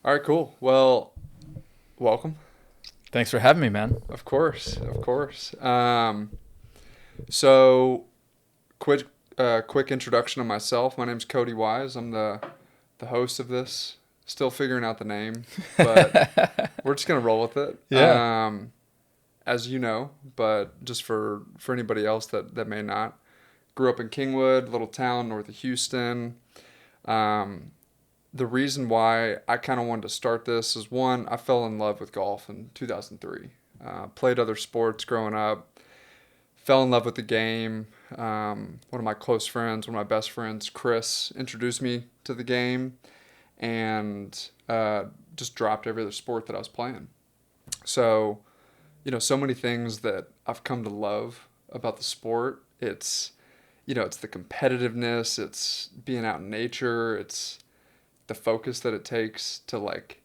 All right, cool. Well, welcome. Thanks for having me, man. Of course, of course. So quick introduction of myself. My name's Cody Wise. I'm the host of this. Still figuring out the name, but we're just gonna roll with it. Yeah. As you know, but just for anybody else that may not, grew up in Kingwood, little town north of Houston. Um, the reason why I kind of wanted to start this is one, I fell in love with golf in 2003. Played other sports growing up, fell in love with the game. One of my close friends, one of my best friends, Chris, introduced me to the game and just dropped every other sport that I was playing. So, so many things that I've come to love about the sport. It's the competitiveness, it's being out in nature, it's the focus that it takes to like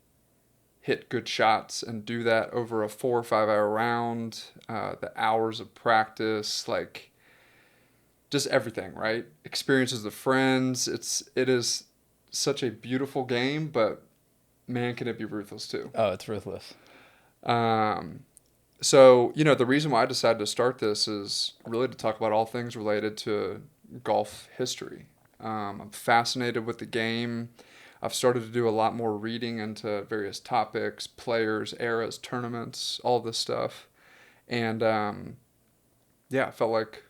hit good shots and do that over a 4 or 5 hour round, the hours of practice, like just everything, right? Experiences with friends. It is such a beautiful game, but man, can it be ruthless too. Oh, it's ruthless. Um, so the reason why I decided to start this is really to talk about all things related to golf history. I'm fascinated with the game. I've started to do a lot more reading into various topics, players, eras, tournaments, all this stuff. And yeah, I felt like,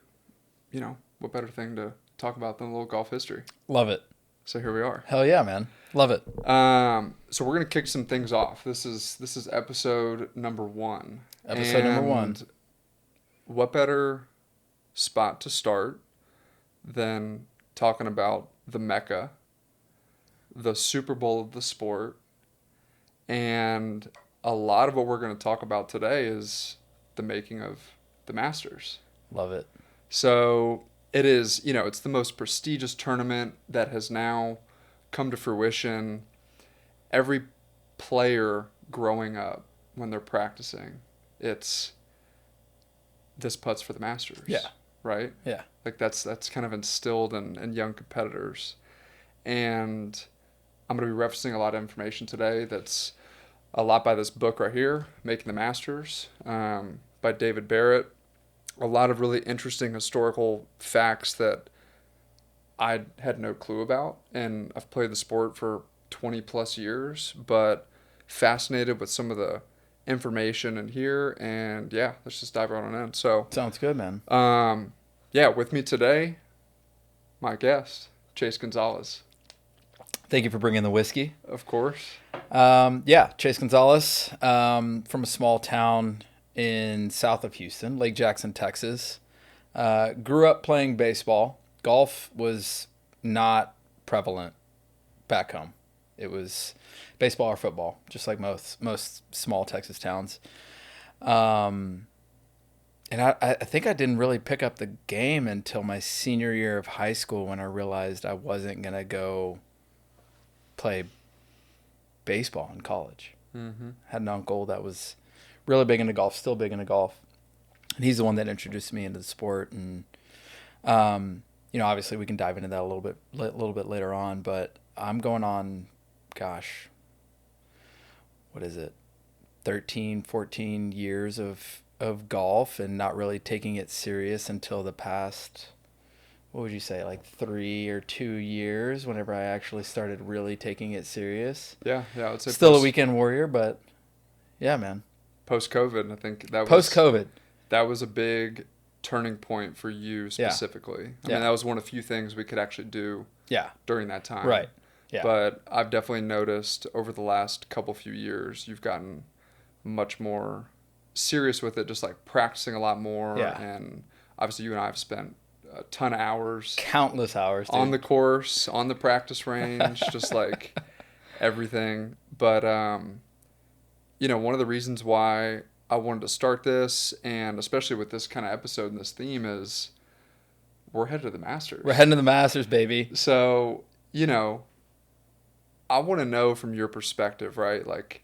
what better thing to talk about than a little golf history? Love it. So here we are. Hell yeah, man. Love it. So we're gonna kick some things off. This is episode number one, Episode number one. and what better spot to start than talking about the Mecca, the Super Bowl of the sport, and a lot of what we're going to talk about today is the making of the Masters. Love it. So it is, it's the most prestigious tournament that has now come to fruition. Every player growing up, when they're practicing, it's this putt's for the Masters. Yeah. Right? Yeah. Like that's kind of instilled in young competitors. And I'm going to be referencing a lot of information today that's a lot by this book right here, Making the Masters, by David Barrett. A lot of really interesting historical facts that I had no clue about. And I've played the sport for 20 plus years, but fascinated with some of the information in here. And yeah, let's just dive right on in. So, Sounds good, man. yeah, with me today, my guest, Chase Gonzalez. Thank you for bringing the whiskey. Of course. Yeah, Chase Gonzalez, from a small town in south of Houston, Lake Jackson, Texas. Grew up playing baseball. Golf was not prevalent back home. It was baseball or football, just like most small Texas towns. Um, and I think I didn't really pick up the game until my senior year of high school when I realized I wasn't going to go play baseball in college. Mm-hmm. Had an uncle that was really big into golf, still big into golf. And he's the one that introduced me into the sport. And, obviously we can dive into that a little bit later on, but I'm going on, gosh, what is it? 13, 14 years of golf and not really taking it serious until the past, what would you say, like 3 or 2 years, whenever I actually started really taking it serious. Yeah, I would say Still a weekend warrior, but yeah, man. post-COVID. I think Post-COVID. that was a big turning point for you Yeah. specifically. I Yeah. mean, that was one of the few things we could actually do Yeah. during that time. Right. Yeah. But I've definitely noticed over the last few years, you've gotten much more serious with it, just like practicing a lot more. Yeah. And obviously, you and I have spent a ton of hours Countless hours, dude. on the course, on the practice range, just like everything. But, one of the reasons why I wanted to start this, and especially with this kind of episode and this theme, is we're headed to the Masters. We're heading to the Masters, baby. So, I want to know from your perspective, right? Like,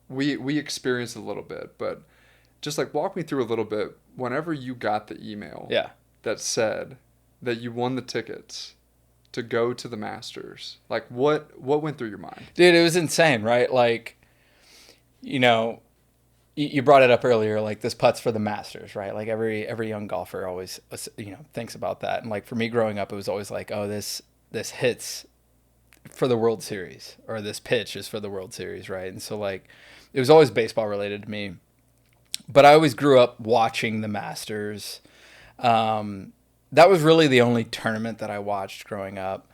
we experienced a little bit, but just like walk me through a little bit. Whenever you got the email Yeah. that said that you won the tickets to go to the Masters? Like, what went through your mind? Dude, it was insane, right? Like, you know, you brought it up earlier, like this putt's for the Masters, right? Like every young golfer always, thinks about that. And like for me growing up, it was always like, oh, this hits for the World Series, or this pitch is for the World Series, right? And so like it was always baseball related to me. But I always grew up watching the Masters. That was really the only tournament that I watched growing up.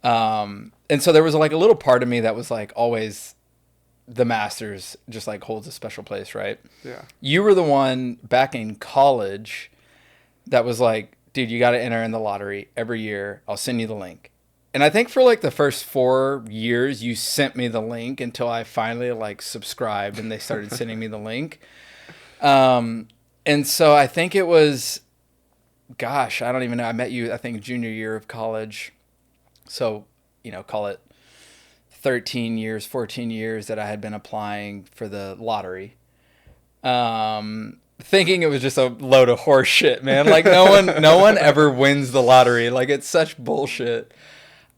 And so there was like a little part of me that was like always the Masters just like holds a special place, right? Yeah. You were the one back in college that was like, dude, you got to enter in the lottery every year. I'll send you the link. And I think for like the first 4 years, you sent me the link until I finally like subscribed and they started sending me the link. And so I think it was, gosh, I don't even know. I met you, I think, junior year of college. So, call it 13 years, 14 years that I had been applying for the lottery. Thinking it was just a load of horse shit, man. Like no one ever wins the lottery. Like it's such bullshit.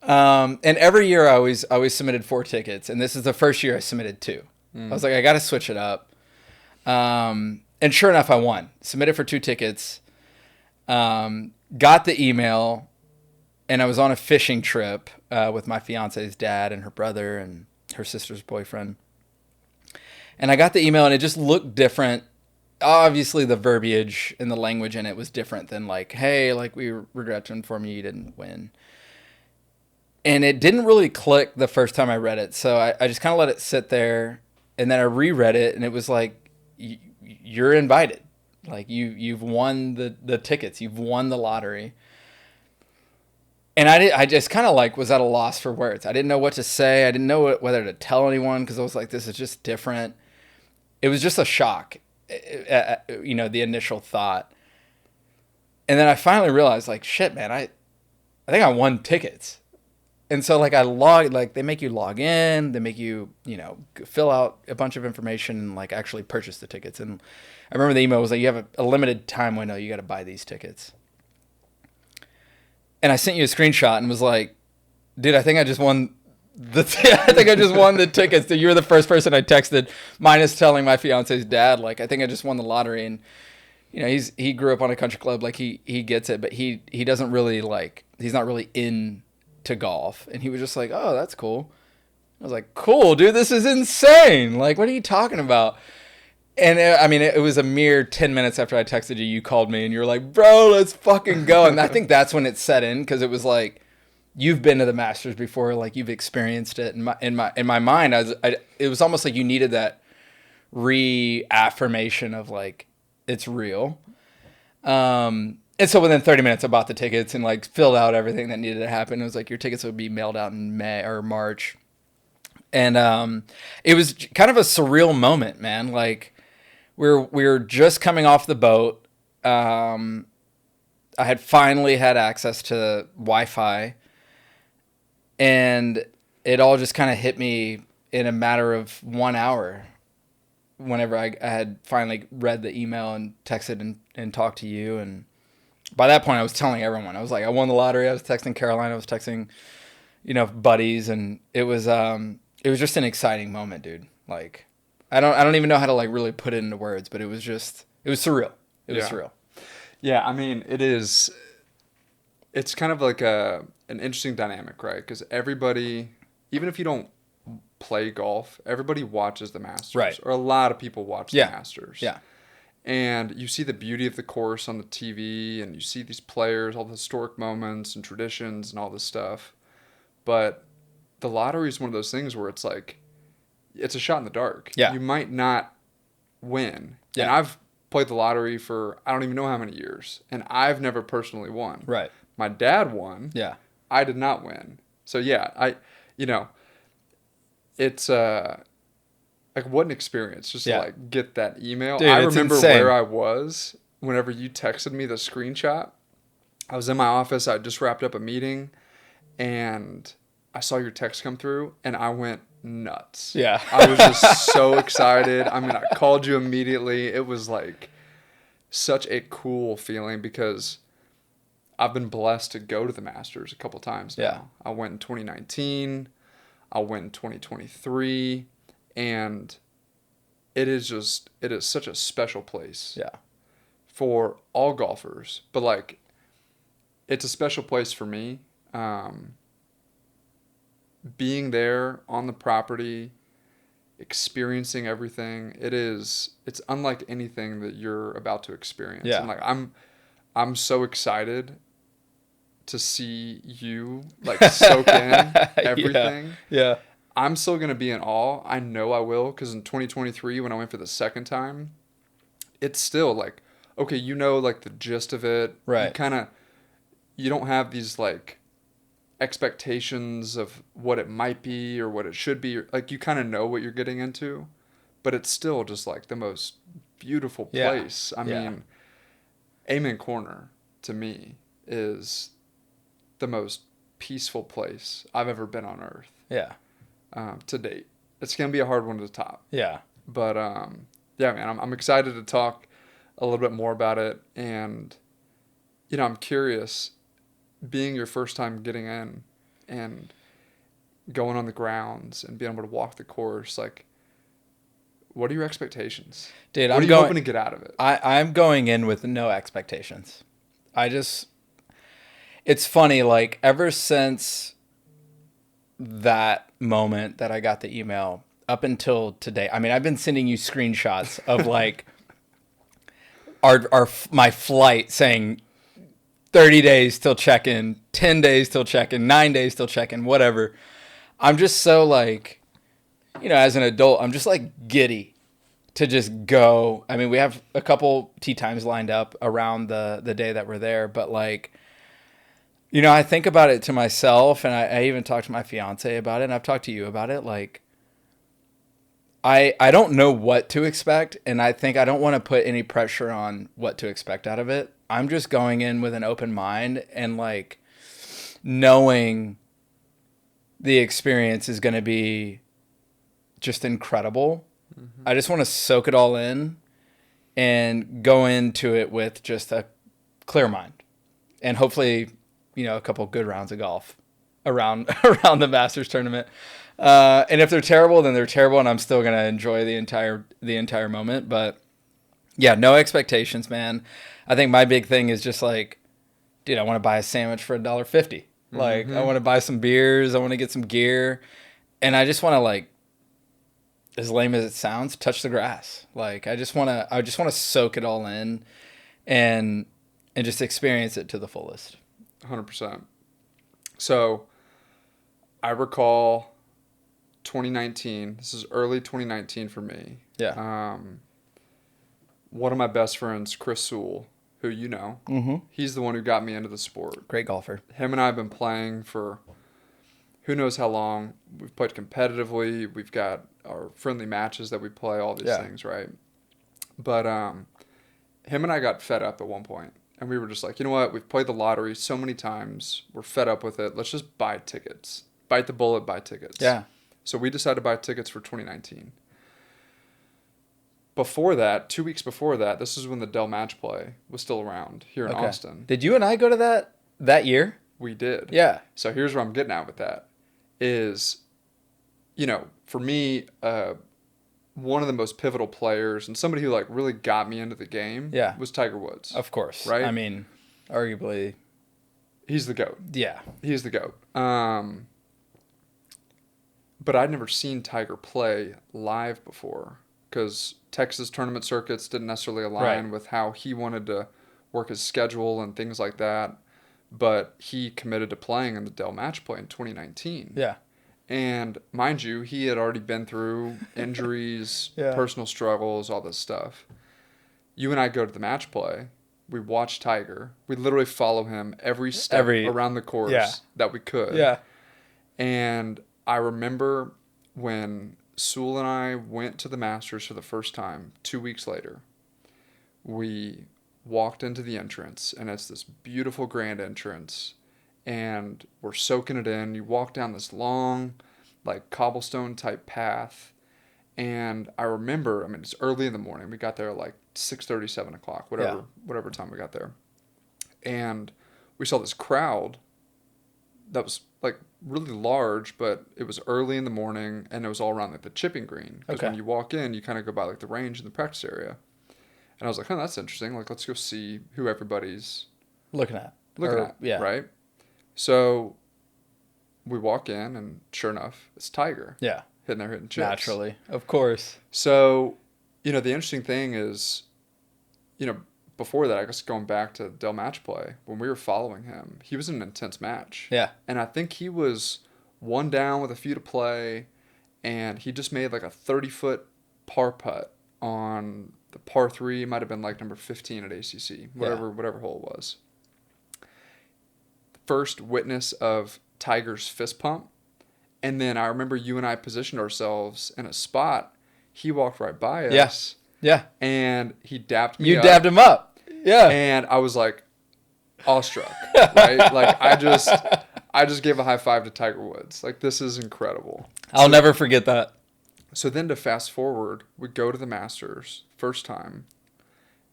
And every year I always submitted 4 tickets, and this is the first year I submitted 2. I was like, I got to switch it up. And sure enough, I won. Submitted for 2 tickets. Got the email, and I was on a fishing trip with my fiance's dad and her brother and her sister's boyfriend. And I got the email, and it just looked different. Obviously, the verbiage and the language in it was different than like, hey, like we regret to inform you didn't win. And it didn't really click the first time I read it. So I just kind of let it sit there. And then I reread it, and it was like, you're invited. Like you've won the tickets. You've won the lottery. And I just kind of like was at a loss for words. I didn't know what to say. I didn't know whether to tell anyone because I was like, this is just different. It was just a shock, the initial thought. And then I finally realized, like, shit, man, I think I won tickets. And so, like, they make you log in, they make you, fill out a bunch of information and, like, actually purchase the tickets. And I remember the email was like, you have a limited time window, you got to buy these tickets. And I sent you a screenshot and was like, dude, I think I just won the tickets. You were the first person I texted, minus telling my fiance's dad, like, I think I just won the lottery. And, he grew up on a country club, like, he gets it, but he doesn't really, like, he's not really into golf. And he was just like, oh, that's cool. I was like, cool, dude, this is insane. Like, what are you talking about? And it was a mere 10 minutes after I texted you, you called me and you were like, bro, let's fucking go. And I think that's when it set in, because it was like, you've been to the Masters before, like you've experienced it. In my mind, it was almost like you needed that reaffirmation of like, it's real. And so within 30 minutes, I bought the tickets and like filled out everything that needed to happen. It was like, your tickets would be mailed out in May or March. And it was kind of a surreal moment, man. Like, we were just coming off the boat. I had finally had access to Wi-Fi, and it all just kind of hit me in a matter of 1 hour. Whenever I had finally read the email and texted and talked to you, and by that point I was telling everyone. I was like, I won the lottery. I was texting Caroline. I was texting, buddies, and it was just an exciting moment, dude. Like, I don't even know how to like really put it into words, but it was surreal. It was surreal. Yeah, I mean, it's kind of like an interesting dynamic, right? Because everybody, even if you don't play golf, everybody watches the Masters. Right. Or a lot of people watch the Masters. Yeah. And you see the beauty of the course on the TV, and you see these players, all the historic moments and traditions and all this stuff. But the lottery is one of those things where it's like, it's a shot in the dark. Yeah. You might not win. Yeah. And I've played the lottery for I don't even know how many years, and I've never personally won. Right. My dad won. Yeah. I did not win. So yeah, it's like what an experience just to like get that email. Dude, I remember insane. where I was whenever you texted me the screenshot. I was in my office. I just wrapped up a meeting, and I saw your text come through, and I went nuts. Yeah. I was just so excited. I mean, I called you immediately. It was like such a cool feeling because I've been blessed to go to the Masters a couple times Yeah. now. I went in 2019, I went in 2023, and it is such a special place Yeah. for all golfers. But like, it's a special place for me. Um, Being there on the property, experiencing everything, it's unlike anything that you're about to experience. And Yeah. like I'm so excited to see you like soak in Yeah. everything. Yeah. I'm still going to be in awe. I know I will, because in 2023 when I went for the second time, it's still like, okay, you know, like the gist of it. Right. You don't have these like expectations of what it might be or what it should be. Like you kind of know what you're getting into, but it's still just like the most beautiful Yeah. place. I Yeah. mean, Amen Corner to me is the most peaceful place I've ever been on earth, Yeah. to date. It's gonna be a hard one to top, Yeah. but yeah, man, I'm excited to talk a little bit more about it, and I'm curious, being your first time getting in and going on the grounds and being able to walk the course, like, what are your expectations? Dude, What are I'm you going hoping to get out of it? I'm going in with no expectations. I just it's funny, like ever since that moment that I got the email up until today. I mean, I've been sending you screenshots of like my flight saying 30 days till check-in, 10 days till check-in, 9 days till check-in, whatever. I'm just so like, as an adult, I'm just like giddy to just go. I mean, we have a couple tee times lined up around the day that we're there, but like, I think about it to myself, and I even talked to my fiance about it, and I've talked to you about it. Like, I don't know what to expect, and I think I don't want to put any pressure on what to expect out of it. I'm just going in with an open mind and like knowing the experience is going to be just incredible. Mm-hmm. I just want to soak it all in and go into it with just a clear mind, and hopefully, a couple good rounds of golf around around the Masters tournament. And if they're terrible, then they're terrible, and I'm still gonna enjoy the entire moment. But yeah, no expectations, man. I think my big thing is just like, dude, I want to buy a sandwich for $1.50. Like, I Mm-hmm. want to buy some beers. I want to get some gear, and I just want to like, as lame as it sounds, touch the grass. Like, I just want to soak it all in, and just experience it to the fullest. 100%. So I recall 2019. This is early 2019 for me. Yeah. One of my best friends, Chris Sewell, who Mm-hmm. he's the one who got me into the sport. Great golfer. Him and I have been playing for who knows how long. We've played competitively. We've got our friendly matches that we play, all these Yeah. things, right? But him and I got fed up at one point, and we were just like, you know what? We've played the lottery so many times. We're fed up with it. Let's just buy tickets. Bite the bullet, buy tickets. Yeah. So we decided to buy tickets for 2019. Before that, 2 weeks before that, this is when the Dell Match Play was still around here in Okay. Austin. Did you and I go to that year? We did. Yeah. So here's where I'm getting at with that is, for me, one of the most pivotal players and somebody who like really got me into the game Yeah. was Tiger Woods. Of course. Right? I mean, arguably. He's the GOAT. Yeah. He's the GOAT. But I'd never seen Tiger play live before because Texas tournament circuits didn't necessarily align with how he wanted to work his schedule and things like that. But he committed to playing in the Dell Match Play in 2019. Yeah. And mind you, he had already been through injuries, Yeah. personal struggles, all this stuff. You and I go to the match play. We watch Tiger. We literally follow him every step around the course that we could. Yeah. And I remember when Sewell and I went to the Masters for the first time 2 weeks later, we walked into the entrance, and it's this beautiful grand entrance, and we're soaking it in. You walk down this long, like cobblestone type path, and I remember, it's early in the morning. We got there at like 6:30, 7 o'clock, whatever time we got there, and we saw this crowd that was like really large, but it was early in the morning and it was all around like the chipping green. Because when Okay. you walk in, you kind of go by like the range and the practice area. And I was like, oh, that's interesting. Like, let's go see who everybody's Looking at. looking Or at, yeah. right? So we walk in, and sure enough, it's Tiger Yeah. hitting chips. Naturally. Of course. So, the interesting thing is, you know, before that, I guess going back to Dell Match Play, when we were following him, he was in an intense match. Yeah. And I think he was one down with a few to play, and he just made like a 30-foot par putt on the par three. It might have been like number 15 at ACC, whatever hole it was. First witness of Tiger's fist pump. And then I remember you and I positioned ourselves in a spot. He walked right by Yeah. us. Yeah. And he dapped me You up. dabbed him up. Yeah. And I was like awestruck, right? Like I just gave a high five to Tiger Woods. Like, this is incredible. I'll never forget that. So then to fast forward, we go to the Masters first time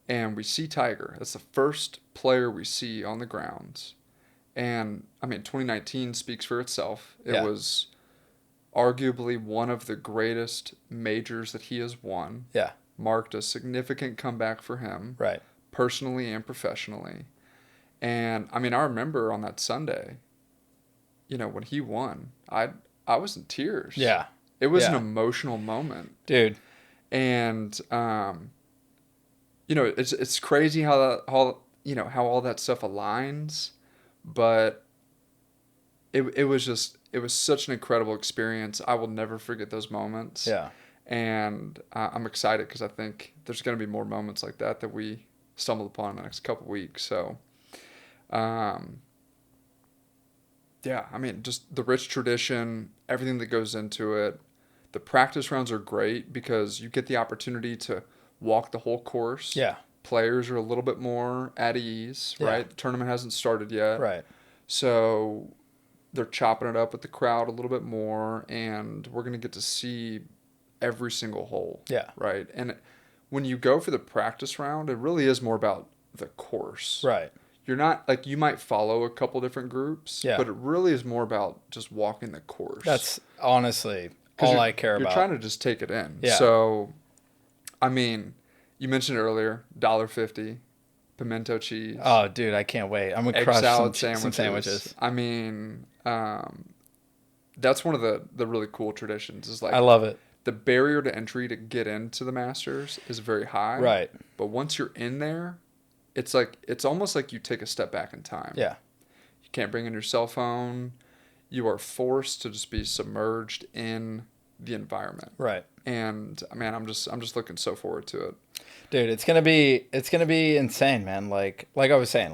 and we see Tiger. That's the first player we see on the grounds. And I mean, 2019 speaks for itself. It was arguably one of the greatest majors that he has won. Yeah. Marked a significant comeback for him, Right. personally and professionally. And I mean, I remember on that Sunday, when he won, I was in tears. Yeah. It was an emotional moment. Dude. And it's crazy how all that stuff aligns, but it was such an incredible experience. I will never forget those moments. Yeah. And I'm excited because I think there's going to be more moments like that we stumble upon in the next couple weeks. So, yeah, I mean, just the rich tradition, everything that goes into it. The practice rounds are great because you get the opportunity to walk the whole course. Yeah. Players are a little bit more at ease, right? The tournament hasn't started yet. Right. So they're chopping it up with the crowd a little bit more, and we're going to get to see every single hole. Yeah. Right? And when you go for the practice round, it really is more about the course. Right. You're not, like, you might follow a couple different groups, Yeah. but it really is more about just walking the course. That's honestly all I care about. You're trying to just take it in. Yeah. So, I mean, you mentioned earlier, $1.50, pimento cheese. Oh, dude, I can't wait. I'm going to egg crush salad some sandwiches. I mean, that's one of the really cool traditions. Is like, I love it. The barrier to entry to get into the Masters is very high. Right. But once you're in there, it's almost like you take a step back in time. Yeah. You can't bring in your cell phone. You are forced to just be submerged in the environment. Right. And man, I'm just looking so forward to it. Dude, it's gonna be insane, man. Like I was saying,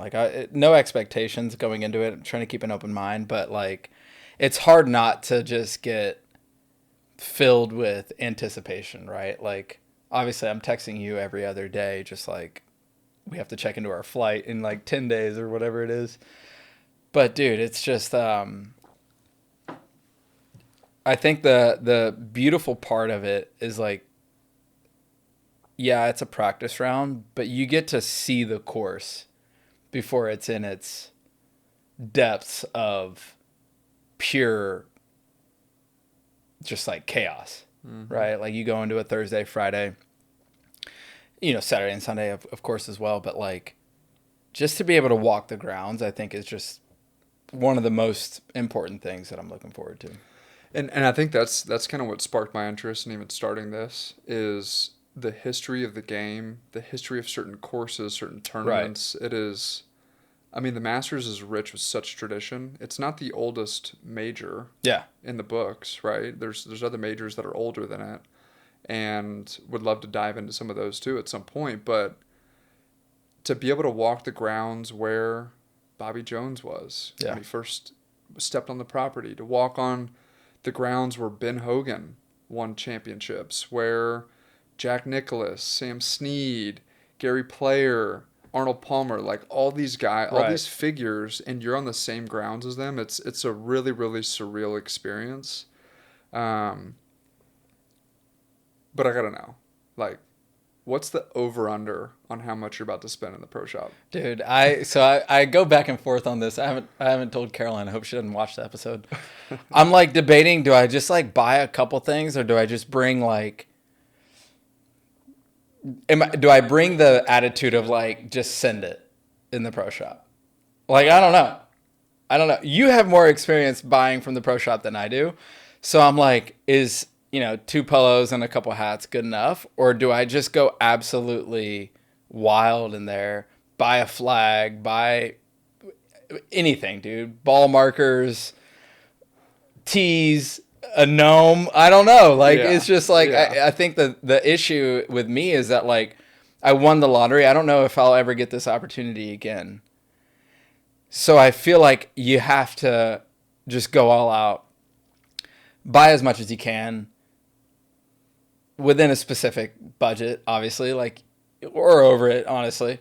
no expectations going into it. I'm trying to keep an open mind, but like, it's hard not to just get filled with anticipation, right? Like, obviously, I'm texting you every other day, just like we have to check into our flight in like 10 days or whatever it is. But dude, it's just I think the beautiful part of it is like, yeah, it's a practice round, but you get to see the course before it's in its depths of pure, just like chaos, right? Like, you go into a Thursday, Friday, Saturday and Sunday, of course, as well. But like, just to be able to walk the grounds, I think is just one of the most important things that I'm looking forward to. And I think that's kind of what sparked my interest in even starting this, is the history of the game, the history of certain courses, certain tournaments. Right. It is, I mean, the Masters is rich with such tradition. It's not the oldest major in the books, right? There's other majors that are older than it, and would love to dive into some of those too at some point. But to be able to walk the grounds where Bobby Jones was when he first stepped on the property, to walk on the grounds where Ben Hogan won championships, where Jack Nicklaus, Sam Snead, Gary Player, Arnold Palmer, like all these guys, all these figures, and you're on the same grounds as them. It's a really, really surreal experience. But I gotta know, like, What's the over under on how much you're about to spend in the pro shop? Dude, I go back and forth on this. I haven't told Caroline. I hope she doesn't watch the episode. I'm like debating, do I just like buy a couple things or do I just bring like do I bring the attitude of like just send it in the pro shop? Like I don't know. I don't know. You have more experience buying from the pro shop than I do. So I'm like, is, 2 polos and a couple hats good enough? Or do I just go absolutely wild in there, buy a flag, buy anything, dude? Ball markers, tees, a gnome. I don't know. Like, Yeah. it's just like, Yeah. I think the issue with me is that, like, I won the lottery. I don't know if I'll ever get this opportunity again. So I feel like you have to just go all out, buy as much as you can within a specific budget, obviously, like, or over it, honestly.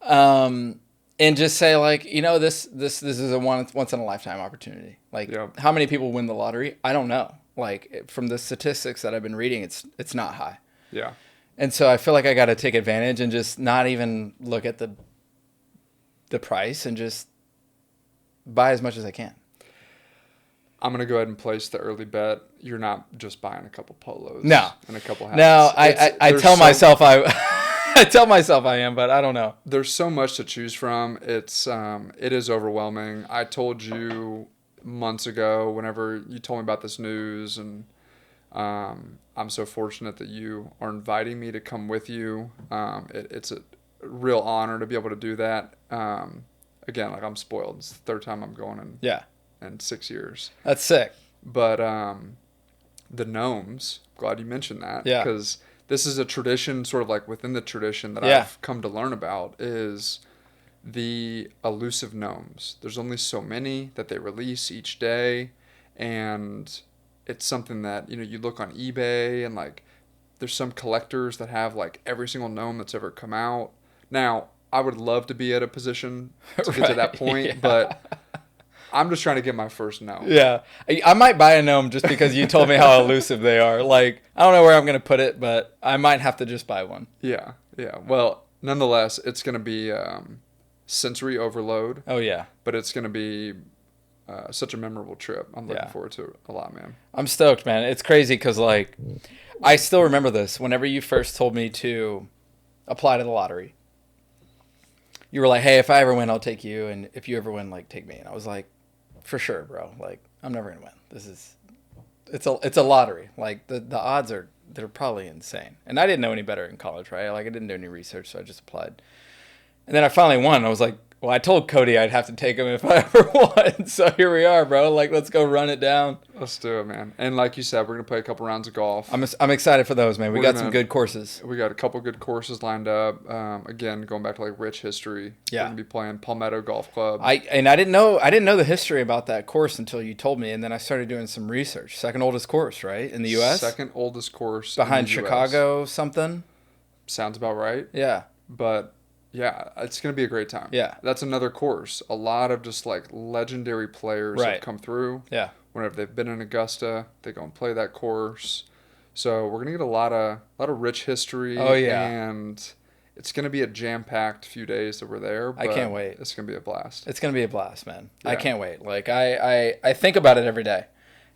And just say like, this is a once in a lifetime opportunity. Like, Yep. how many people win the lottery? I don't know. Like, from the statistics that I've been reading, it's not high. Yeah. And so I feel like I got to take advantage and just not even look at the price and just buy as much as I can. I'm going to go ahead and place the early bet. You're not just buying a couple polos No. and a couple hats. No, I tell myself I tell myself I am, but I don't know. There's so much to choose from. It is overwhelming. I told you months ago whenever you told me about this news, and I'm so fortunate that you are inviting me to come with you. It's a real honor to be able to do that. Again, like, I'm spoiled. It's the third time I'm going Yeah. in 6 years. That's sick. But the gnomes, glad you mentioned that. Yeah. Because this is a tradition, sort of like within the tradition that Yeah. I've come to learn about, is the elusive gnomes. There's only so many that they release each day. And it's something that, you look on eBay and like there's some collectors that have like every single gnome that's ever come out. Now, I would love to be at a position to get to that point, yeah. but I'm just trying to get my first gnome. Yeah. I might buy a gnome just because you told me how elusive they are. Like, I don't know where I'm going to put it, but I might have to just buy one. Yeah, yeah. Well, nonetheless, it's going to be sensory overload, Oh, yeah. but it's going to be such a memorable trip. I'm looking Yeah. forward to it a lot, man. I'm stoked, man. It's crazy because, like, I still remember this. Whenever you first told me to apply to the lottery, you were like, hey, if I ever win, I'll take you. And if you ever win, like, take me. And I was like, for sure, bro. Like, I'm never going to win. It's a lottery. Like, the odds they're probably insane. And I didn't know any better in college, right? Like, I didn't do any research, so I just applied. And then I finally won. I was like, well, I told Cody I'd have to take him if I ever won. So here we are, bro. Like, let's go run it down. Let's do it, man. And like you said, we're going to play a couple rounds of golf. I'm excited for those, man. We We're got gonna- some good courses. We got a couple good courses lined up. Again, going back to like rich history. Yeah. We're going to be playing Palmetto Golf Club. I didn't know the history about that course until you told me, and then I started doing some research. Second oldest course, right, in the U.S. Second oldest course behind in the US. Chicago, something. Sounds about right. Yeah, But yeah, it's going to be a great time. Yeah. That's another course. A lot of just like legendary players Right. have come through. yeah, Whenever they've been in Augusta, they go and play that course. So we're going to get a lot of rich history. Oh, yeah. And it's going to be a jam-packed few days that we're there. I but can't wait. It's going to be a blast. it's gonna be a blast, man. I Yeah. can't wait. Like I think about it every day,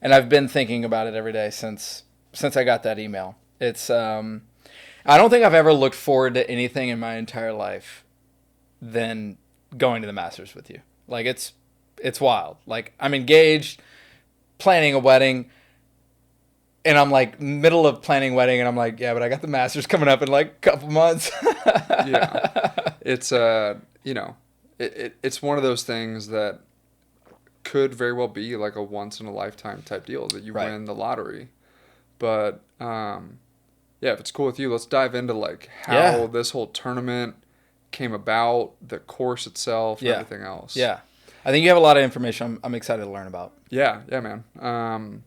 and I've been thinking about it every day since I got that email. It's I don't think I've ever looked forward to anything in my entire life than going to the Masters with you. Like it's wild. Like I'm engaged, planning a wedding, and I'm like middle of planning wedding, and I'm like, yeah, but I got the Masters coming up in like a couple months. Yeah. It's it's one of those things that could very well be like a once in a lifetime type deal that you Right. win the lottery. But yeah, if it's cool with you, let's dive into like how Yeah. this whole tournament came about, the course itself, and Yeah. everything else. Yeah, I think you have a lot of information. I'm excited to learn about. Yeah, man.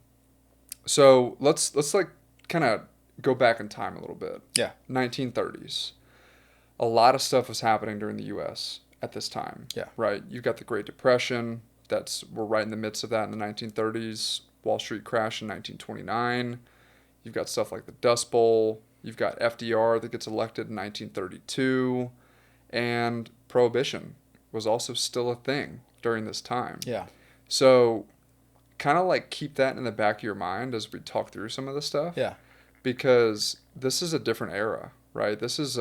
So let's like kind of go back in time a little bit. Yeah. 1930s. A lot of stuff was happening during the U.S. at this time. Yeah. Right. You've got the Great Depression. We're right in the midst of that in the 1930s. Wall Street crash in 1929. You've got stuff like the Dust Bowl. You've got FDR that gets elected in 1932, and Prohibition was also still a thing during this time. Yeah. So kind of like keep that in the back of your mind as we talk through some of this stuff, Yeah. because this is a different era, right? This is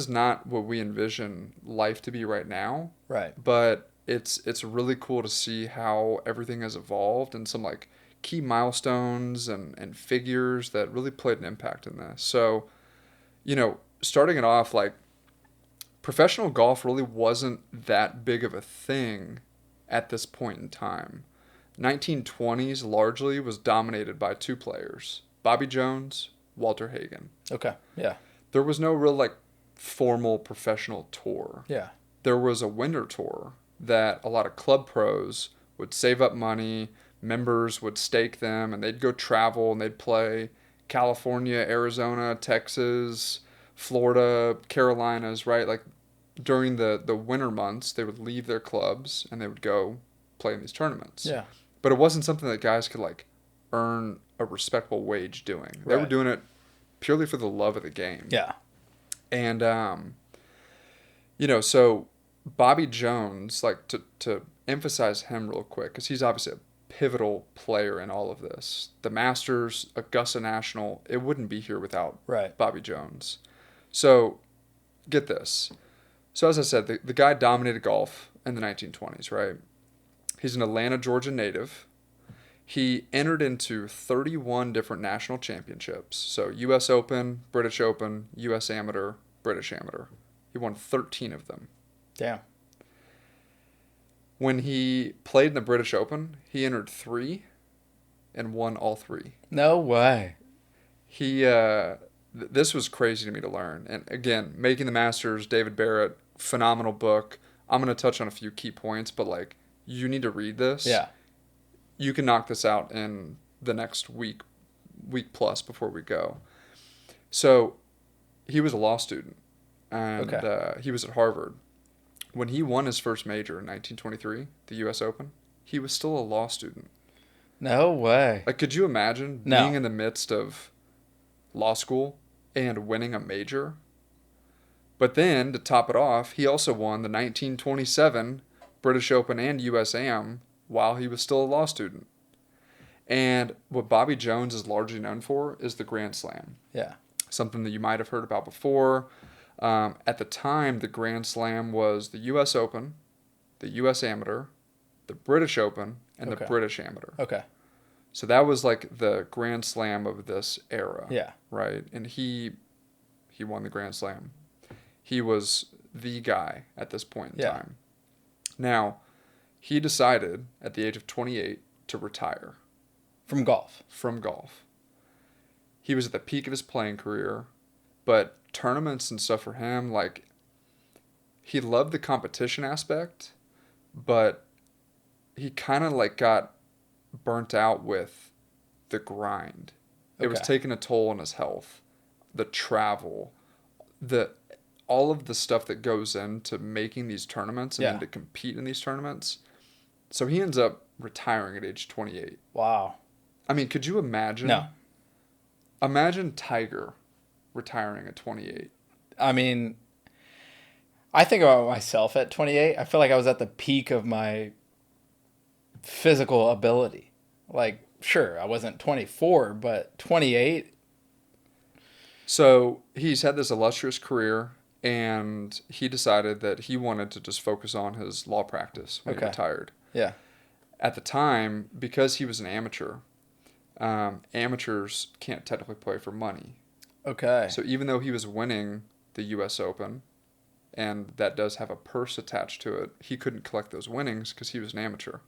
not what we envision life to be right now, Right. but it's really cool to see how everything has evolved and some like key milestones and figures that really played an impact in this. So, starting it off, like, professional golf really wasn't that big of a thing at this point in time. 1920s largely was dominated by two players, Bobby Jones, Walter Hagen. Okay. Yeah. There was no real like formal professional tour. Yeah. There was a winter tour that a lot of club pros would save up money, members would stake them, and they'd go travel and they'd play California, Arizona, Texas, Florida, Carolinas, right? Like during the winter months, they would leave their clubs and they would go play in these tournaments. Yeah. But it wasn't something that guys could like earn a respectable wage doing. They were Right. doing it purely for the love of the game. Yeah. And so Bobby Jones, like to emphasize him real quick, because he's obviously a pivotal player in all of this. The Masters, Augusta National, it wouldn't be here without Right. Bobby Jones. So get this. So as I said, the guy dominated golf in the 1920s, right? He's an Atlanta, Georgia native. He entered into 31 different national championships. So U.S. Open, British Open, U.S. Amateur, British Amateur. He won 13 of them. Damn. When he played in the British Open, he entered 3 and won all 3. No way. This was crazy to me to learn. And again, Making the Masters, David Barrett, phenomenal book. I'm going to touch on a few key points, but like, you need to read this. Yeah. You can knock this out in the next week plus before we go. So he was a law student, and Okay. he was at Harvard. When he won his first major in 1923, the U.S. Open, he was still a law student. No way. Like, could you imagine No. being in the midst of law school and winning a major? But then, to top it off, he also won the 1927 British Open and U.S. Am while he was still a law student. And what Bobby Jones is largely known for is the Grand Slam. Yeah. Something that you might have heard about before. At the time, the Grand Slam was the U.S. Open, the U.S. Amateur, the British Open, and the Okay. British Amateur. Okay. So that was like the Grand Slam of this era, Yeah. right? And he won the Grand Slam. He was the guy at this point in Yeah. time. Now, he decided at the age of 28 to retire From golf. from golf. He was at the peak of his playing career, but tournaments and stuff for him, like, he loved the competition aspect, but he kind of like got burnt out with the grind. It was Okay. taking a toll on his health, the travel, the all of the stuff that goes into making these tournaments and Yeah. then to compete in these tournaments. So he ends up retiring at age 28. Wow. I mean, could you imagine? No. Imagine Tiger retiring at 28. I mean, I think about myself at 28. I feel like I was at the peak of my physical ability. Like, sure, I wasn't 24, but 28. So he's had this illustrious career, and he decided that he wanted to just focus on his law practice when he Okay. retired. Yeah. At the time, because he was an amateur, amateurs can't technically play for money. Okay. So even though he was winning the U.S. Open, and that does have a purse attached to it, he couldn't collect those winnings because he was an amateur.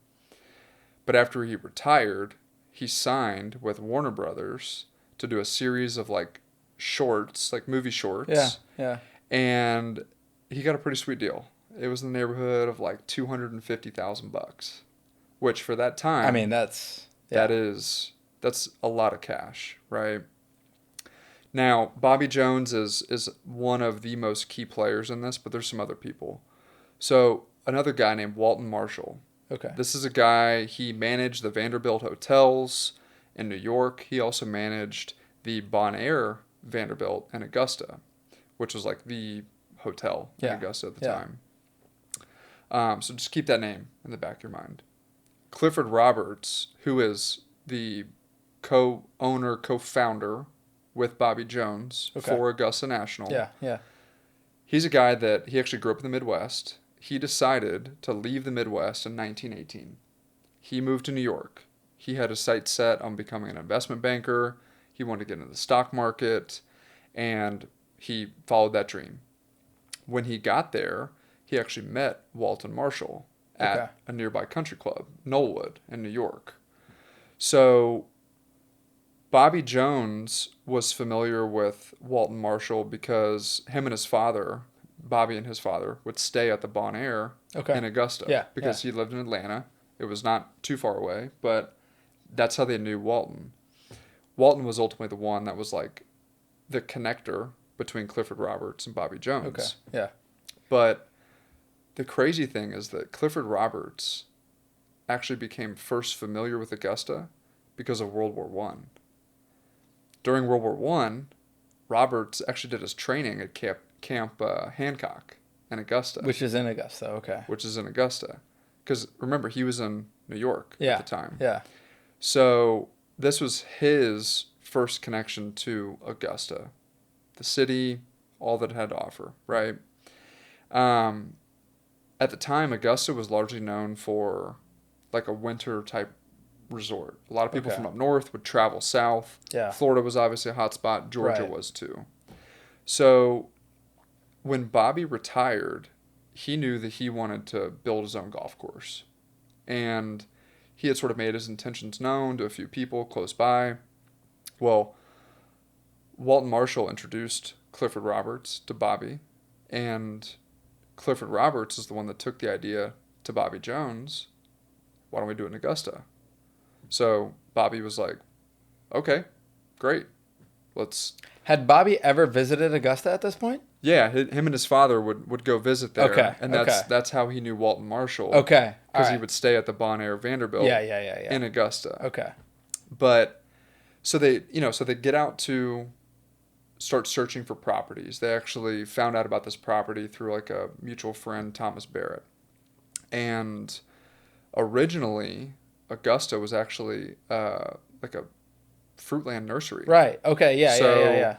But after he retired, he signed with Warner Brothers to do a series of like shorts, like movie shorts. Yeah. Yeah. And he got a pretty sweet deal. It was in the neighborhood of like $250,000, which for that time, I mean, that's yeah. that's a lot of cash, right? Now, Bobby Jones is one of the most key players in this, but there's some other people. So another guy named Walton Marshall. Okay. This is a guy, he managed the Vanderbilt hotels in New York. He also managed the Bon Air Vanderbilt in Augusta, which was like the hotel in Yeah. Augusta at the Yeah. time. So just keep that name in the back of your mind. Clifford Roberts, who is the co-owner, co-founder with Bobby Jones Okay. for Augusta National, Yeah. Yeah. he's a guy that he actually grew up in the Midwest. He decided to leave the Midwest in 1918. He moved to New York. He had his sights set on becoming an investment banker. He wanted to get into the stock market, and he followed that dream. When he got there, he actually met Walton Marshall Okay. at a nearby country club, Knollwood, in New York. So Bobby Jones was familiar with Walton Marshall because him and his father, Bobby and his father, would stay at the Bon Air Okay. in Augusta Yeah. Yeah. because he lived in Atlanta. It was not too far away, but that's how they knew Walton. Walton was ultimately the one that was like the connector between Clifford Roberts and Bobby Okay. Jones. Yeah. But the crazy thing is that Clifford Roberts actually became first familiar with Augusta because of World War One. During World War One, Roberts actually did his training at Camp Hancock in Augusta, Which is in Augusta. Okay. which is in Augusta. Because remember, he was in New York at Yeah. the time. Yeah. So this was his first connection to Augusta, the city, all that it had to offer, right? Um, at the time, Augusta was largely known for like a winter type resort. A lot of people Okay. from up north would travel south. Yeah. Florida was obviously a hot spot. Georgia Right. was too. So when Bobby retired, he knew that he wanted to build his own golf course. And he had sort of made his intentions known to a few people close by. Well, Walton Marshall introduced Clifford Roberts to Bobby, and Clifford Roberts is the one that took the idea to Bobby Jones. Why don't we do it in Augusta? So Bobby was like, okay, great. Let's. Had Bobby ever visited Augusta at this point? Yeah, him and his father would go visit Okay. there, and Okay. that's how he knew Walton Marshall Okay. All because he right. would stay at the Bon Air Yeah. Vanderbilt Yeah. Yeah. Yeah. in Augusta. Okay. But so they get out to start searching for properties. They actually found out about this property through like a mutual friend, Thomas Barrett. And originally, Augusta was actually like a fruitland nursery. Right. Okay. Yeah. Yeah. Yeah. So Yeah.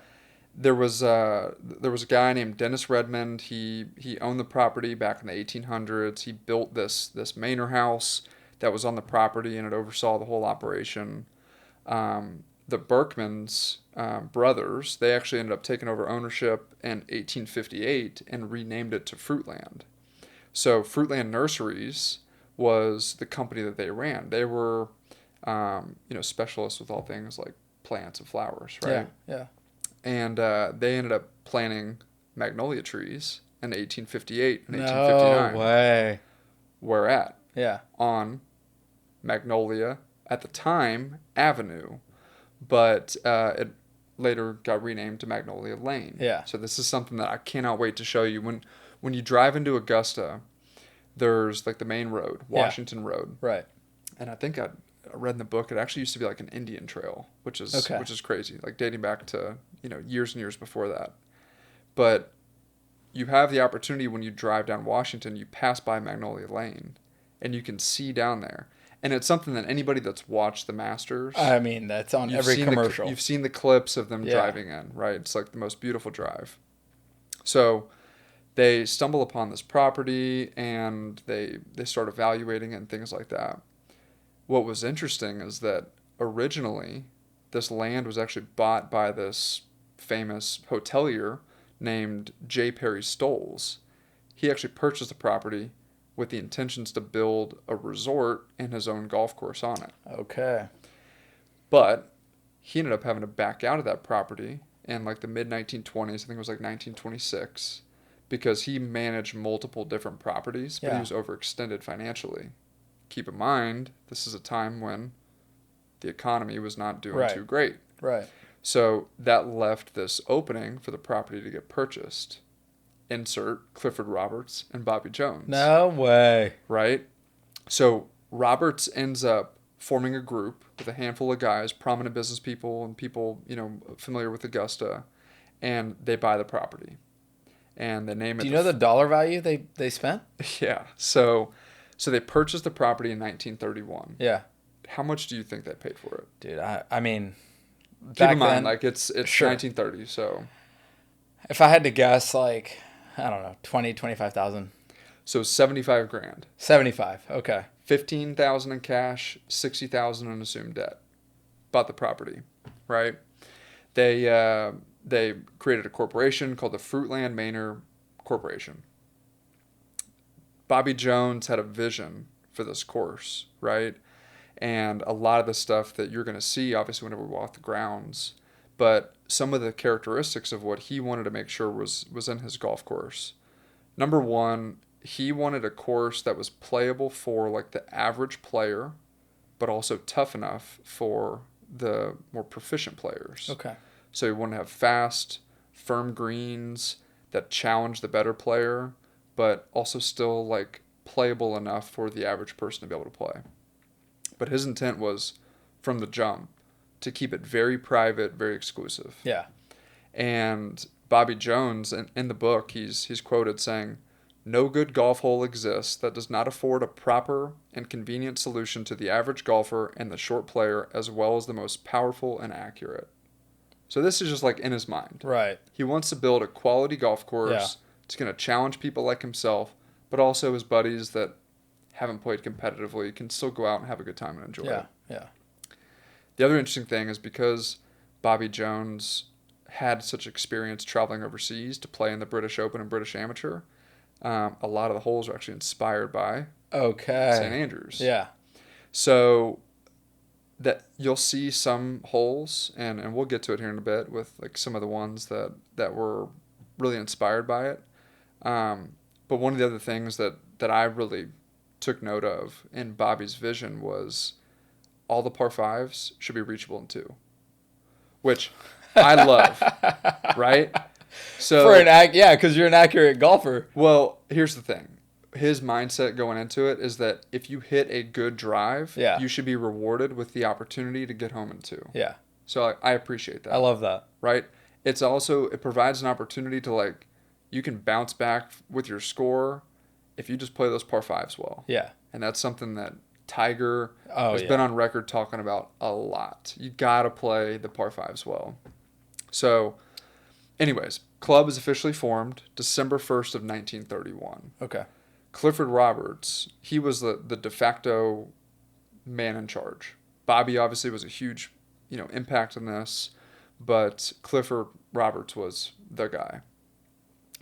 there was a guy named Dennis Redmond. He owned the property back in the 1800s. He built this manor house that was on the property, and it oversaw the whole operation. The Berkmans brothers, they actually ended up taking over ownership in 1858 and renamed it to Fruitland. So Fruitland Nurseries was the company that they ran. They were, specialists with all things like plants and flowers, Yeah. right? Yeah. And they ended up planting magnolia trees in 1858 and No 1859. way. Where at? Yeah. On Magnolia, at the time, Avenue, but it later got renamed to Magnolia Lane. Yeah. So this is something that I cannot wait to show you. When you drive into Augusta, there's like the main road, Yeah. Washington Road, Right. and I think I read in the book it actually used to be like an Indian trail, which is Okay. crazy, like dating back to years and years before that. But you have the opportunity when you drive down Washington, you pass by Magnolia Lane, and you can see down there. And it's something that anybody that's watched the Masters, I mean, that's on you've every seen commercial. you've seen the clips of them Yeah. driving in, right? It's like the most beautiful drive. So they stumble upon this property and they start evaluating it and things like that. What was interesting is that originally this land was actually bought by this famous hotelier named J. Perry Stolz. He actually purchased the property with the intentions to build a resort and his own golf course on it. Okay. But he ended up having to back out of that property in like the mid 1920s. I think it was like 1926, because he managed multiple different properties, but he Yeah. was overextended financially. Keep in mind, this is a time when the economy was not doing Right. too great. Right. So that left this opening for the property to get purchased. Insert Clifford Roberts and Bobby Jones. No way. Right? So Roberts ends up forming a group with a handful of guys, prominent business people and people, familiar with Augusta, and they buy the property. And they name Do it you know the dollar value they spent? yeah. So they purchased the property in 1931. Yeah. How much do you think they paid for it? Dude, I mean, Keep back in mind, then, like it's sure. 1930, so If I had to guess, like, I don't know, 20, 25,000. 75 grand. 75. Okay. 15,000 in cash, 60,000 in assumed debt. Bought the property, right? They created a corporation called the Fruitland Manor Corporation. Bobby Jones had a vision for this course, right? And a lot of the stuff that you're going to see, obviously, whenever we walk the grounds, but some of the characteristics of what he wanted to make sure was in his golf course. Number one, he wanted a course that was playable for like the average player, but also tough enough for the more proficient players. Okay. So you want to have fast, firm greens that challenge the better player, but also still like playable enough for the average person to be able to play. But his intent was from the jump to keep it very private, very exclusive. Yeah. And Bobby Jones, in the book, he's quoted saying, "No good golf hole exists that does not afford a proper and convenient solution to the average golfer and the short player, as well as the most powerful and accurate." So this is just like in his mind. Right. He wants to build a quality golf course. Yeah. It's going to challenge people like himself, but also his buddies that haven't played competitively can still go out and have a good time and enjoy Yeah. it. Yeah. The other interesting thing is because Bobby Jones had such experience traveling overseas to play in the British Open and British Amateur, a lot of the holes are actually inspired by Okay. St. Andrews. Yeah. So that you'll see some holes, and we'll get to it here in a bit with like some of the ones that were really inspired by it. But one of the other things that I really took note of in Bobby's vision was all the par fives should be reachable in two, which I love, right? So Yeah, because you're an accurate golfer. well, here's the thing. His mindset going into it is that if you hit a good drive, Yeah. you should be rewarded with the opportunity to get home in two. Yeah. So I appreciate that. I love that. Right? It provides an opportunity to like, you can bounce back with your score if you just play those par fives well. Yeah. And that's something that Tiger has yeah. been on record talking about a lot. You got to play the par fives well. So, anyways, club is officially formed December 1st of 1931. Okay. Clifford Roberts, he was the de facto man in charge. Bobby obviously was a huge, impact in this, but Clifford Roberts was the guy.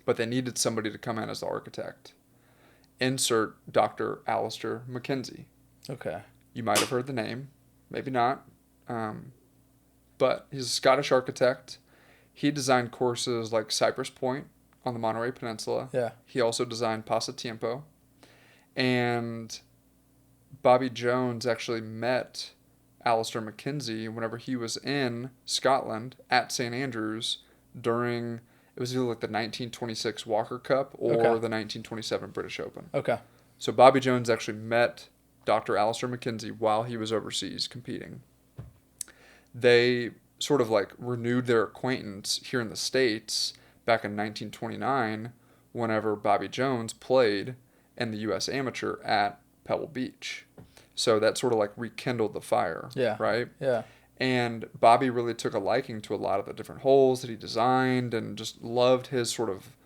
But they needed somebody to come in as the architect. Insert Dr. Alistair McKenzie. Okay. You might have heard the name, maybe not, but he's a Scottish architect. He designed courses like Cypress Point on the Monterey Peninsula. Yeah. He also designed Pasatiempo. And Bobby Jones actually met Alistair McKenzie whenever he was in Scotland at St. Andrews during, it was either like the 1926 Walker Cup or Okay. the 1927 British Open. Okay. So Bobby Jones actually met Dr. Alistair McKenzie while he was overseas competing. They sort of like renewed their acquaintance here in the States back in 1929 whenever Bobby Jones played in the U.S. Amateur at Pebble Beach. So that sort of like rekindled the fire, Yeah. right? Yeah. And Bobby really took a liking to a lot of the different holes that he designed and just loved his sort of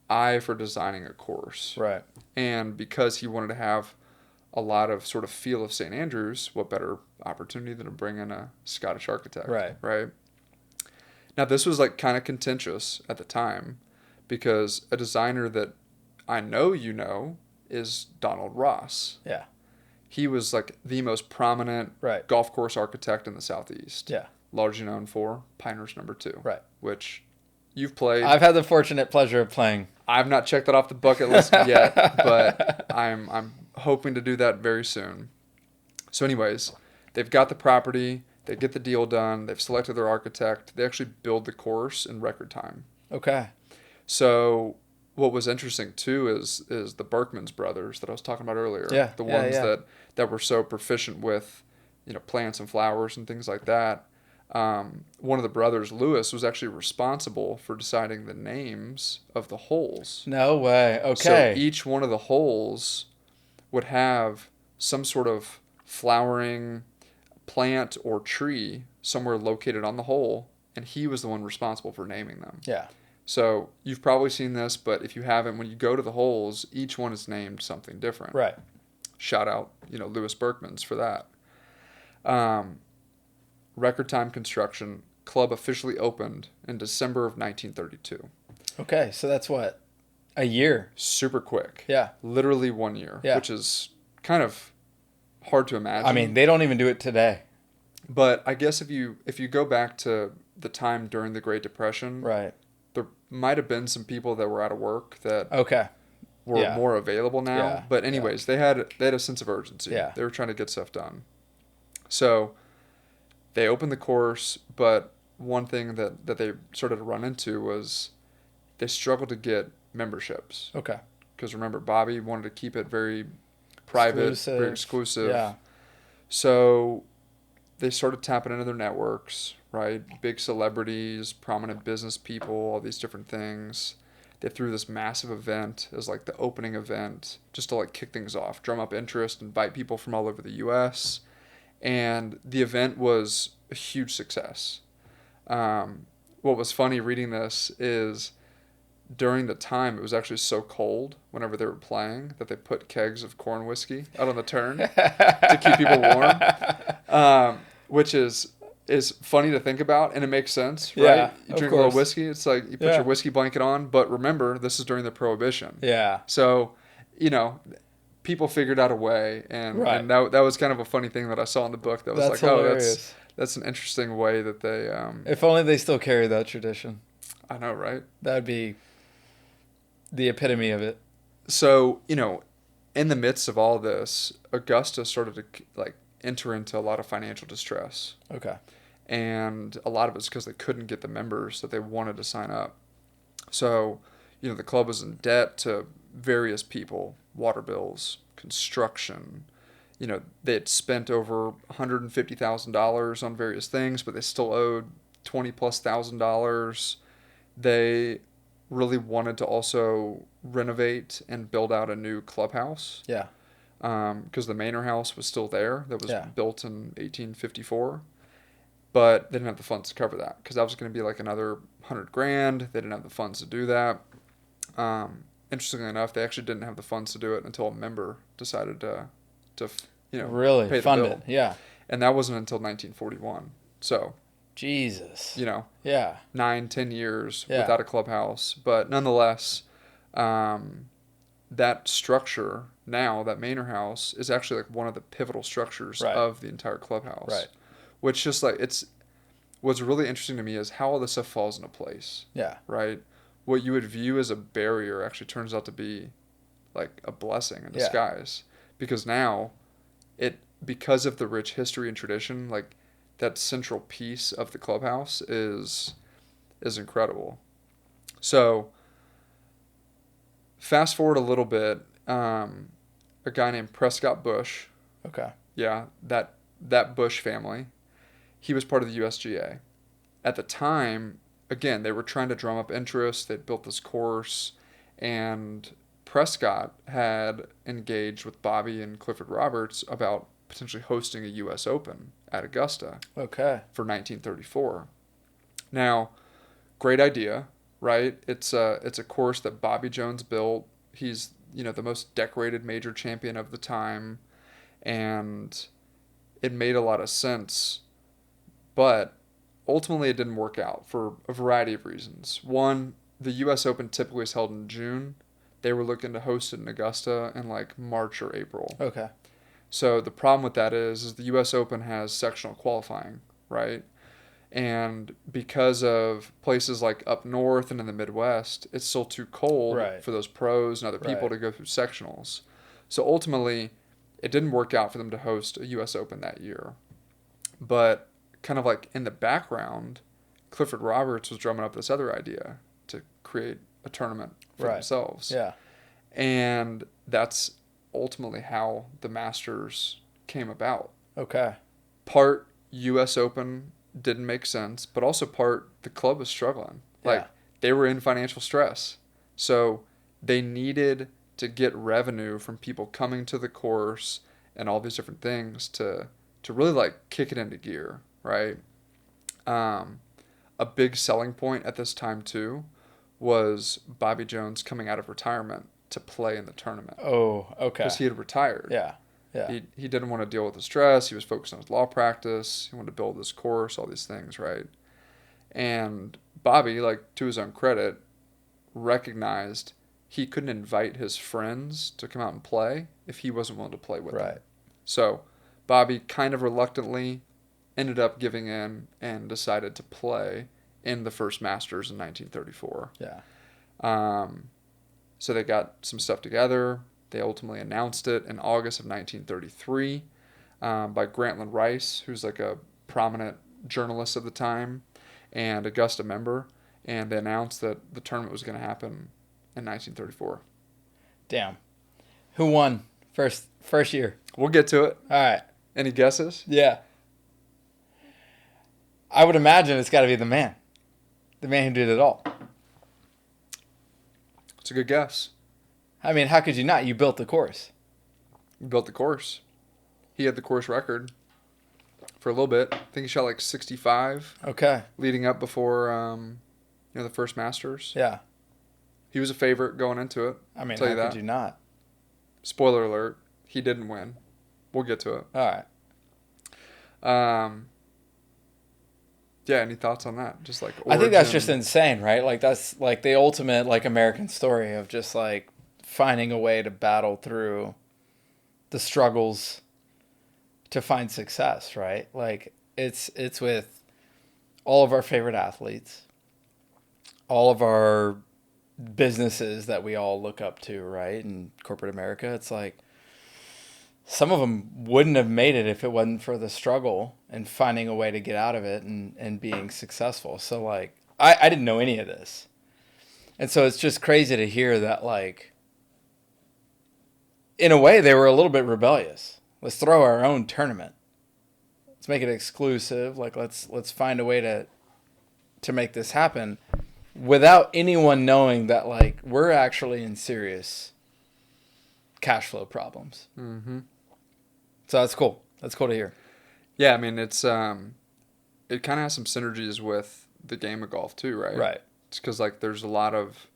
eye for designing a course. Right. And because he wanted to have a lot of sort of feel of St. Andrews, what better opportunity than to bring in a Scottish architect, Right. right? Now, this was like kind of contentious at the time because a designer that I know is Donald Ross. Yeah. He was like the most prominent Right. golf course architect in the Southeast. Yeah. Largely known for Pinehurst No. 2. Right. Which you've played. I've had the fortunate pleasure of playing. I've not checked that off the bucket list yet, but I'm hoping to do that very soon. So anyways, they've got the property, they get the deal done, they've selected their architect, they actually build the course in record time. Okay. So what was interesting too is the Berkman's brothers that I was talking about earlier. Yeah, The yeah, ones yeah. that were so proficient with plants and flowers and things like that. One of the brothers, Lewis, was actually responsible for deciding the names of the holes. No way. So Okay. each one of the holes would have some sort of flowering plant or tree somewhere located on the hole, and he was the one responsible for naming them. Yeah. So you've probably seen this, but if you haven't, when you go to the holes, each one is named something different. Right. Shout out, Lewis Berkman's for that. Record time construction. Club officially opened in December of 1932. Okay. So that's what? A year. Super quick. Yeah. Literally 1 year, Yeah. which is kind of hard to imagine. I mean, they don't even do it today. But I guess if you go back to the time during the Great Depression, Right. there might have been some people that were out of work that Okay. were Yeah. more available now. Yeah. But anyways, they had a sense of urgency. Yeah. They were trying to get stuff done. So they opened the course, but one thing that they started to run into was they struggled to get memberships. Okay. Because remember, Bobby wanted to keep it very private, very exclusive. Yeah. So they started tapping into their networks, right? Big celebrities, prominent business people, all these different things. They threw this massive event as like the opening event just to like kick things off, drum up interest, invite people from all over the US. And the event was a huge success. What was funny reading this is during the time it was actually so cold whenever they were playing that they put kegs of corn whiskey out on the turn to keep people warm, which is funny to think about, and it makes sense, right? Yeah, You of drink a little course. whiskey, it's like you put Yeah. your whiskey blanket on, but remember, this is during the Prohibition. Yeah. So, people figured out a way, and, Right. and that was kind of a funny thing that I saw in the book that was That's like, hilarious. that's an interesting way that they, If only they still carry that tradition. I know, right? That'd be the epitome of it. So, in the midst of all this, Augusta started to like enter into a lot of financial distress. Okay. And a lot of it's because they couldn't get the members that they wanted to sign up. So, the club was in debt to various people, water bills, construction. They had spent over $150,000 on various things, but they still owed $20,000+. They really wanted to also renovate and build out a new clubhouse. Yeah. Because the manor house was still there that was Yeah. built in 1854. But they didn't have the funds to cover that because that was going to be like another $100,000. They didn't have the funds to do that. Interestingly enough, they actually didn't have the funds to do it until a member decided to Really pay the fund bill. it. Yeah. And that wasn't until 1941. So, Jesus. Yeah, Yeah. 9-10 years Yeah. without a clubhouse. But nonetheless, that structure now, that manor house, is actually like one of the pivotal structures Right. of the entire clubhouse. Right. Which just like what's really interesting to me is how all this stuff falls into place. Yeah. Right. What you would view as a barrier actually turns out to be like a blessing in Yeah. disguise. Because now because of the rich history and tradition, like that central piece of the clubhouse is incredible. So fast forward a little bit, a guy named Prescott Bush, Okay. yeah, that Bush family, he was part of the USGA. At the time, again, they were trying to drum up interest. They'd built this course, and Prescott had engaged with Bobby and Clifford Roberts about potentially hosting a U.S. Open at Augusta Okay. for 1934. Now, great idea, right? It's a course that Bobby Jones built. He's the most decorated major champion of the time, and it made a lot of sense. But ultimately, it didn't work out for a variety of reasons. One, the U.S. Open typically is held in June. They were looking to host it in Augusta in like March or April. Okay. So the problem with that is the U.S. Open has sectional qualifying, right? And because of places like up north and in the Midwest, it's still too cold Right. for those pros and other people Right. to go through sectionals. So ultimately, it didn't work out for them to host a U.S. Open that year. But kind of like in the background, Clifford Roberts was drumming up this other idea to create a tournament for Right. themselves. Yeah. And that's ultimately how the Masters came about. Okay. part U.S. Open didn't make sense, but also part the club was struggling. Like Yeah. they were in financial stress, so they needed to get revenue from people coming to the course and all these different things to really like kick it into gear, right? Um, a big selling point at this time too was Bobby Jones coming out of retirement to play in the tournament Oh, okay. because he had retired. Yeah. Yeah. He didn't want to deal with the stress. He was focused on his law practice. He wanted to build this course, all these things, right? And Bobby, like to his own credit, recognized he couldn't invite his friends to come out and play if he wasn't willing to play with Right. them. So Bobby kind of reluctantly ended up giving in and decided to play in the first Masters in 1934. Yeah. Um, so they got some stuff together. They ultimately announced it in August of 1933 by Grantland Rice, who's like a prominent journalist of the time and Augusta member. And they announced that the tournament was going to happen in 1934. Damn. Who won first year? We'll get to it. All right. Any guesses? Yeah. I would imagine it's got to be the man. The man who did it all. It's a good guess. I mean, how could you not? You built the course. He built the course. He had the course record for a little bit. I think he shot like 65 Okay. leading up before the first Masters. Yeah. He was a favorite going into it. I mean, Tell how you that. could you not? Spoiler alert, he didn't win. We'll get to it. All right. Yeah, any thoughts on that? Just like I think that's origin. just insane, right? Like that's like the ultimate like American story of just like finding a way to battle through the struggles to find success, right? Like it's with all of our favorite athletes, all of our businesses that we all look up to, right? In corporate America, it's like some of them wouldn't have made it if it wasn't for the struggle and finding a way to get out of it and being successful. So like I didn't know any of this. And so it's just crazy to hear that like in a way they were a little bit rebellious. Let's throw our own tournament. Let's make it exclusive. Like let's find a way to make this happen without anyone knowing that like we're actually in serious cash flow problems. Mm-hmm. So that's cool. That's cool to hear. Yeah, I mean it kind of has some synergies with the game of golf too, right? Right. It's because like there's a lot of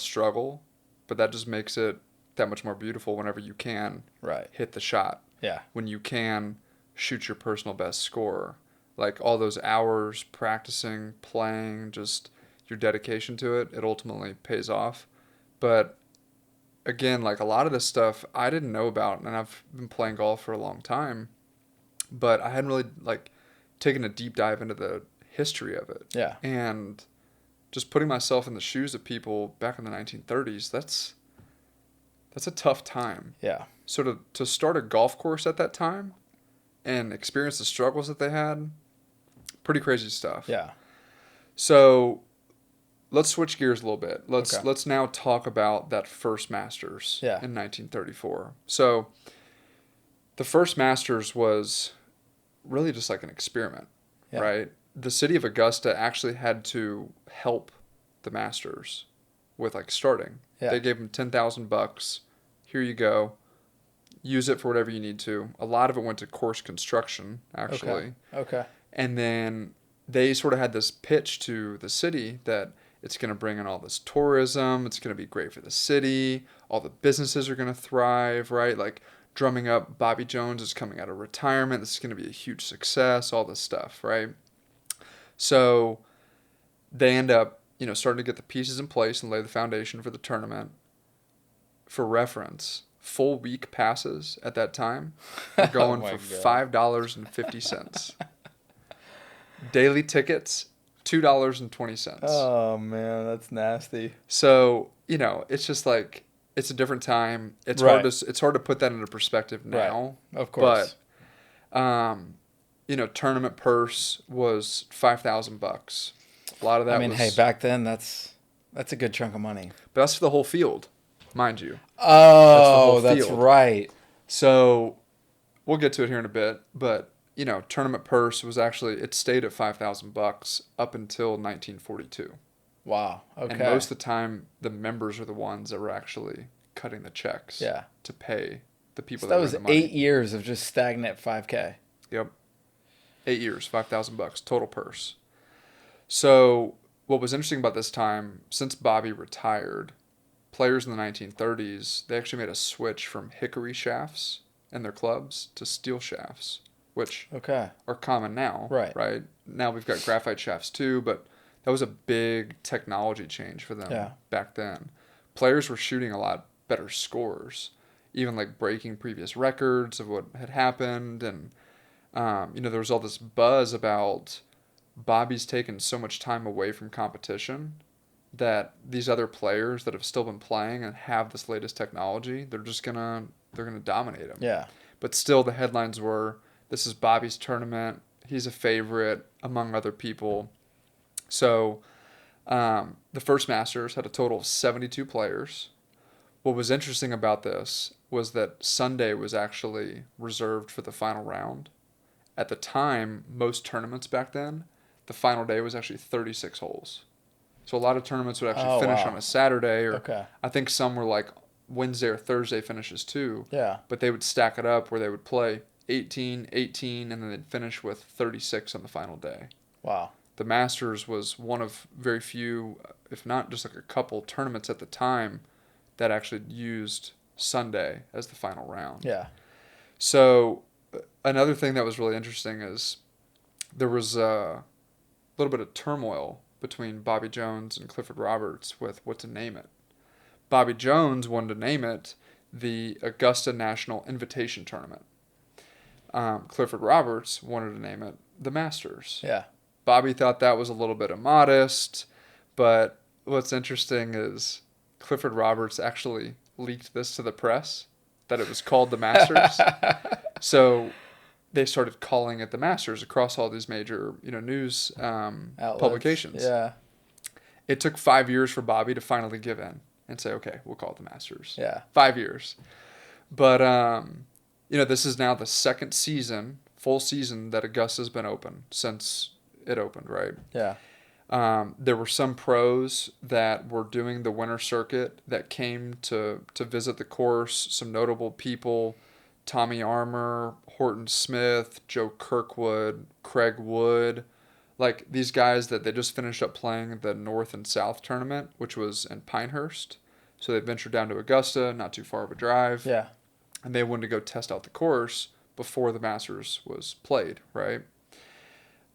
struggle, but that just makes it that much more beautiful whenever you can Right. hit the shot. Yeah. When you can shoot your personal best score. Like all those hours practicing, playing, just your dedication to it, it ultimately pays off. But again, like a lot of this stuff I didn't know about, and I've been playing golf for a long time, but I hadn't really like taken a deep dive into the history of it. Yeah. And just putting myself in the shoes of people back in the 1930s, that's a tough time. Yeah. So to start a golf course at that time and experience the struggles that they had, pretty crazy stuff. Yeah. So let's switch gears a little bit. Okay. Let's now talk about that first Masters Yeah. in 1934. So the first Masters was really just like an experiment, Yeah. right? The city of Augusta actually had to help the Masters with like starting. Yeah. They gave them $10,000. Here you go. Use it for whatever you need to. A lot of it went to course construction, actually. Okay. And then they sort of had this pitch to the city that it's going to bring in all this tourism. It's going to be great for the city. All the businesses are going to thrive, right? Like drumming up Bobby Jones is coming out of retirement. This is going to be a huge success, all this stuff, right? So they end up, starting to get the pieces in place and lay the foundation for the tournament. For reference, full week passes at that time are going my for God. $5.50. Daily tickets, $2.20. Oh man, that's nasty. So, it's just like it's a different time. It's Right. it's hard to put that into perspective now. Of course. But tournament purse was $5,000. A lot of that I mean, was hey, back then that's a good chunk of money. but that's for the whole field, mind you. Oh, whole that's field. right. So we'll get to it here in a bit, but tournament purse was actually it stayed at $5,000 up until 1942, Wow. and Okay. most of the time the members are the ones that were actually cutting the checks Yeah. to pay the people So that that win was the money. 8 years of just stagnant 5K. Yep, 8 years, $5,000 total purse. So what was interesting about this time, since Bobby retired, players in the 1930s, they actually made a switch from hickory shafts in their clubs to steel shafts, which Okay. are common now, Right. right? Now we've got graphite shafts too, but that was a big technology change for Yeah. them back then. Players were shooting a lot better scores, even like breaking previous records of what had happened. And, there was all this buzz about Bobby's taken so much time away from competition that these other players that have still been playing and have this latest technology, they're gonna dominate him. Yeah. But still, the headlines were, "This is Bobby's tournament. He's a favorite among other people." So the first Masters had a total of 72 players. What was interesting about this was that Sunday was actually reserved for the final round. At the time, most tournaments back then, the final day was actually 36 holes. So a lot of tournaments would actually Oh, finish on wow. a Saturday, or Okay. I think some were like Wednesday or Thursday finishes too. Yeah. But they would stack it up where they would play 18, 18, and then they'd finish with 36 on the final day. Wow. The Masters was one of very few, if not just like a couple tournaments at the time that actually used Sunday as the final round. Yeah. So another thing that was really interesting is there was a little bit of turmoil between Bobby Jones and Clifford Roberts with what to name it. Bobby Jones wanted to name it the Augusta National Invitation Tournament. Clifford Roberts wanted to name it the Masters. Yeah. Bobby thought that was a little bit immodest, but what's interesting is Clifford Roberts actually leaked this to the press that it was called the Masters. So they started calling it the Masters across all these major, news Outlets. publications. Yeah. It took 5 years for Bobby to finally give in and say, "Okay, we'll call it the Masters." Yeah. 5 years, but this is now the second season, full season that Augusta's been open since it opened, right? Yeah. There were some pros that were doing the winter circuit that came to visit the course. Some notable people: Tommy Armour, Horton Smith, Joe Kirkwood, Craig Wood. Like these guys that they just finished up playing the North and South tournament, which was in Pinehurst. So they ventured down to Augusta, not too far of a drive, Yeah. and they wanted to go test out the course before the Masters was played, right?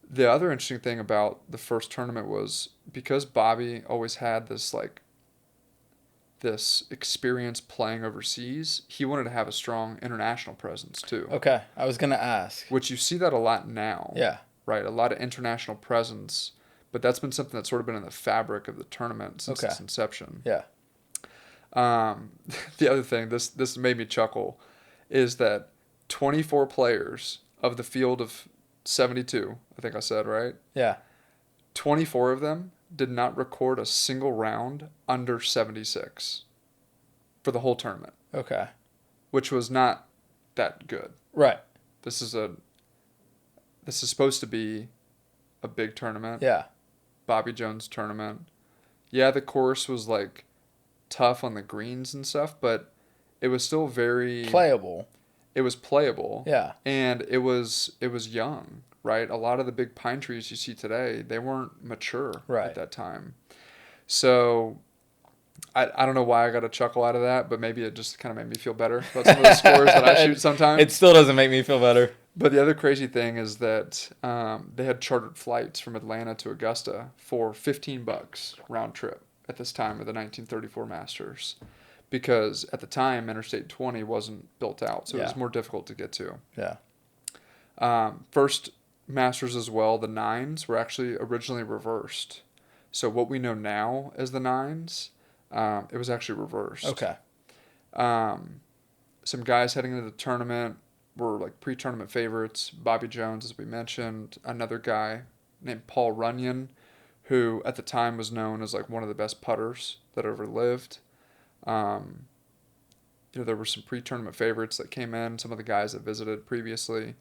The other interesting thing about the first tournament was because Bobby always had this experience playing overseas, he wanted to have a strong international presence too, Okay. I was gonna ask. which you see that a lot now, Yeah. right? A lot of international presence, but that's been something that's sort of been in the fabric of the tournament since Okay. its inception. Yeah. Um, the other thing, this made me chuckle, is that 24 players of the field of 72, I think I said, right? Yeah. 24 of them did not record a single round under 76 for the whole tournament, Okay. which was not that good. Right. This is supposed to be a big tournament, Yeah. Bobby Jones tournament. Yeah, the course was like tough on the greens and stuff, but it was still very Playable. it was playable. Yeah. And it was young, right? A lot of the big pine trees you see today, they weren't mature Right. at that time. So I don't know why I got a chuckle out of that, but maybe it just kind of made me feel better about some of the scores that I shoot sometimes. It still doesn't make me feel better. But the other crazy thing is that they had chartered flights from Atlanta to Augusta for $15 round trip at this time of the 1934 Masters, because at the time Interstate 20 wasn't built out, so it was Yeah. more difficult to get to. Yeah. First Masters as well, the nines were actually originally reversed. So what we know now as the nines, it was actually reversed. Okay. Some guys heading into the tournament were like pre-tournament favorites. Bobby Jones, as we mentioned, another guy named Paul Runyon, who at the time was known as like one of the best putters that ever lived. there were some pre-tournament favorites that came in, some of the guys that visited previously.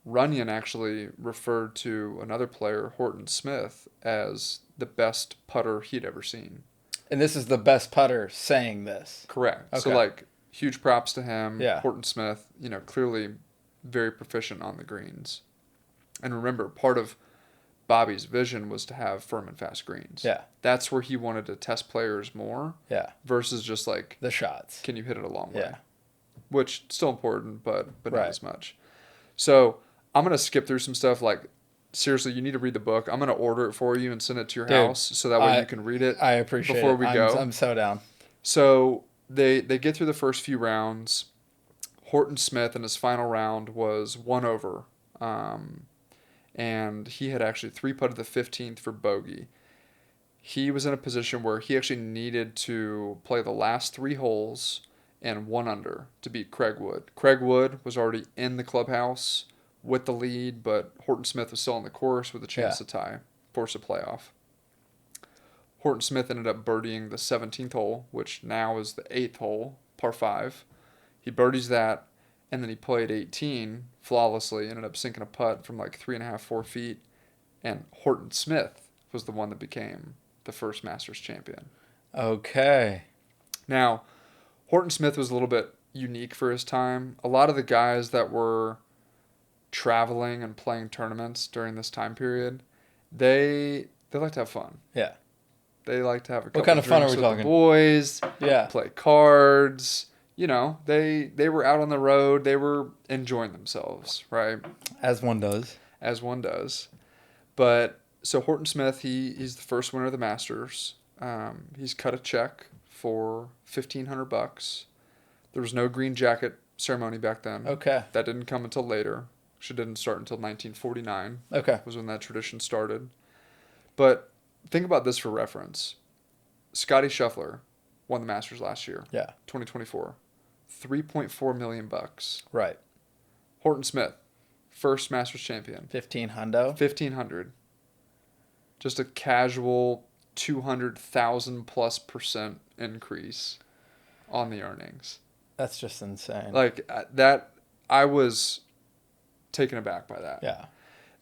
Runyon actually referred to another player, Horton Smith, as the best putter he'd ever seen. And this is the best putter saying this. Correct. So, Okay. huge props to him. Yeah. Horton Smith, clearly very proficient on the greens. And remember, part of Bobby's vision was to have firm and fast greens. Yeah. That's where he wanted to test players more Yeah. versus just The shots. can you hit it a long way? Yeah. Which still important, but not Right. as much. So I'm gonna skip through some stuff. Seriously, you need to read the book. I'm gonna order it for you and send it to your Dude, house so that way you can read it. I appreciate before it. we go. I'm so down. So they get through the first few rounds. Horton Smith in his final round was 1 over, and he had actually 3-putted the 15th for bogey. He was in a position where he actually needed to play the last 3 holes and 1 under to beat Craig Wood. Craig Wood was already in the clubhouse with the lead, but Horton Smith was still on the course with a chance to tie, force a playoff. Horton Smith ended up birdieing the 17th hole, which now is the 8th hole, par 5. He birdies that, and then he played 18 flawlessly, ended up sinking a putt from 3.5, 4 feet, and Horton Smith was the one that became the first Masters champion. Okay. Now, Horton Smith was a little bit unique for his time. A lot of the guys that were traveling and playing tournaments during this time period, they like to have fun. Yeah. They like to have a couple What kind of fun are we drinks with talking? the boys, Yeah. play cards. They were out on the road. They were enjoying themselves, right? As one does. As one does. But so Horton Smith, he's the first winner of the Masters. He's cut a check for $1,500. There was no green jacket ceremony back then. Okay. That didn't come until later. Actually, didn't start until 1949. Okay. Was when that tradition started. But think about this for reference. Scotty Scheffler won the Masters last year. Yeah. 2024. $3.4 million. Right. Horton Smith, first Masters champion. 15 hundo. 1,500. Just a casual 200,000+% increase on the earnings. That's just insane. That, I was taken aback by that. Yeah.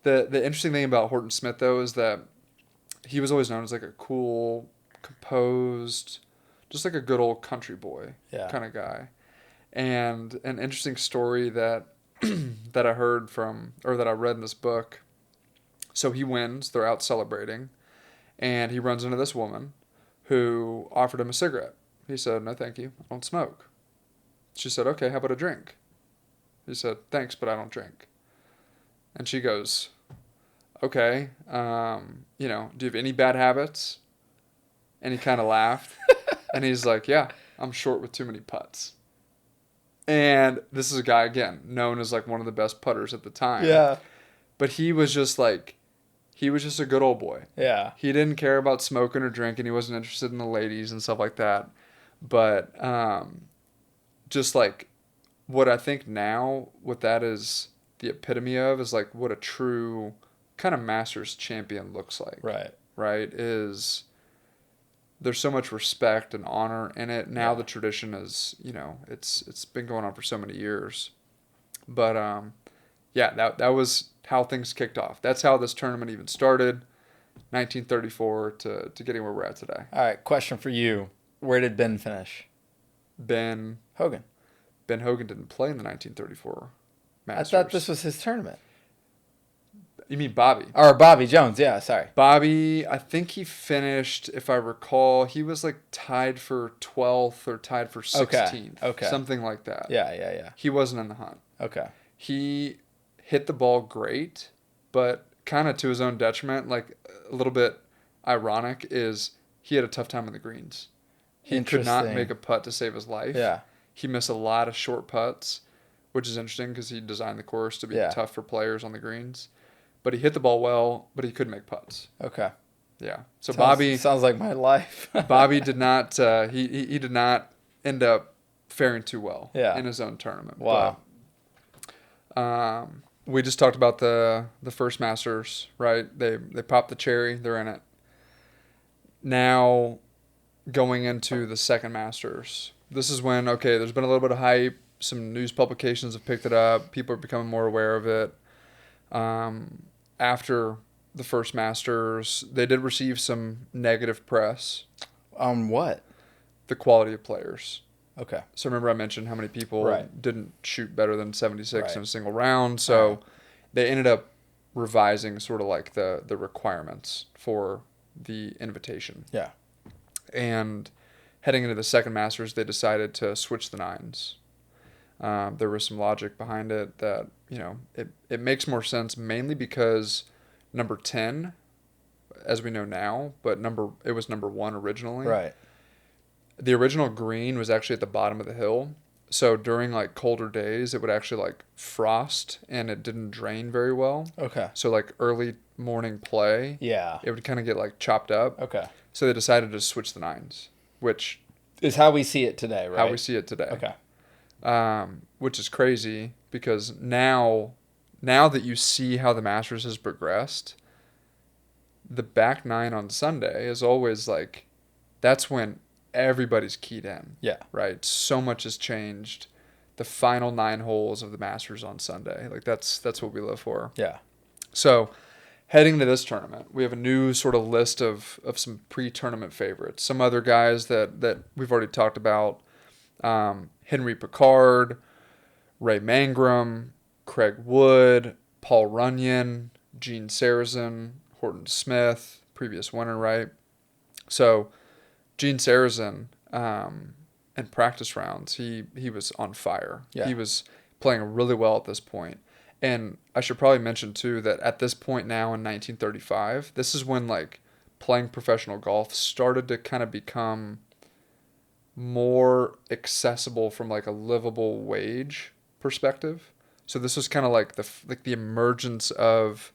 The interesting thing about Horton Smith, though, is that he was always known as a cool, composed, just a good old country boy kind of guy. And an interesting story that that I heard that I read in this book. So he wins. They're out celebrating, and he runs into this woman who offered him a cigarette. He said, "No, thank you. I don't smoke." She said, "Okay, how about a drink?" He said, "Thanks, but I don't drink." And she goes, "Okay, do you have any bad habits?" And he kind of laughed. And he's like, "Yeah, I'm short with too many putts." And this is a guy, again, known as one of the best putters at the time. Yeah. But he was just a good old boy. Yeah. He didn't care about smoking or drinking. He wasn't interested in the ladies and stuff like that. But just what I think now, what that is the epitome of is what a true kind of Masters champion looks like. Right. Right? There's so much respect and honor in it. Now the tradition is, it's been going on for so many years. But that was how things kicked off. That's how this tournament even started, 1934 to getting where we're at today. All right. Question for you. Where did Ben finish? Ben Hogan. Hogan didn't play in the 1934 Masters. I thought this was his tournament. You mean Bobby? Or Bobby Jones. Yeah. Sorry. Bobby, I think he finished, if I recall, he was tied for 12th or tied for 16th. Okay. Something like that. Yeah. He wasn't in the hunt. Okay. He hit the ball great, but kind of to his own detriment, a little bit ironic, is he had a tough time in the greens. He could not make a putt to save his life. Yeah. He missed a lot of short putts, which is interesting because he designed the course to be tough for players on the greens. But he hit the ball well, but he couldn't make putts. Okay. Yeah. So Bobby sounds like my life. Bobby did not he did not end up faring too well in his own tournament. Wow. But, we just talked about the first Masters, right? They popped the cherry, they're in it. Now going into the second Masters, This is when, okay, there's been a little bit of hype. Some news publications have picked it up. People are becoming more aware of it. After the first Masters, they did receive some negative press. On what? The quality of players. Okay. So remember I mentioned how many people Right. didn't shoot better than 76 Right. in a single round. So Right. they ended up revising sort of like the requirements for the invitation. Yeah. And heading into the second Masters, they decided to switch the nines. There was some logic behind it that, it makes more sense mainly because number 10, as we know now, but it was number 1 originally. Right. The original green was actually at the bottom of the hill. So during like colder days, it would actually like frost and it didn't drain very well. Okay. So like early morning play, Yeah. it would kind of get like chopped up. Okay. So they decided to switch the nines, which Is how we see it today, right? how we see it today. Okay. Which is crazy because now that you see how the Masters has progressed, the back nine on Sunday is always like, that's when everybody's keyed in. Yeah. Right? So much has changed. The final 9 holes of the Masters on Sunday. Like that's what we live for. Yeah. So heading to this tournament, we have a new sort of list of some pre-tournament favorites. Some other guys that we've already talked about. Henry Picard, Ray Mangrum, Craig Wood, Paul Runyon, Gene Sarazen, Horton Smith, previous winner, right? So Gene Sarazen, in practice rounds, he was on fire. Yeah. He was playing really well at this point. And I should probably mention too that at this point now in 1935, this is when like playing professional golf started to kind of become more accessible from like a livable wage perspective. So this was kind of like the emergence of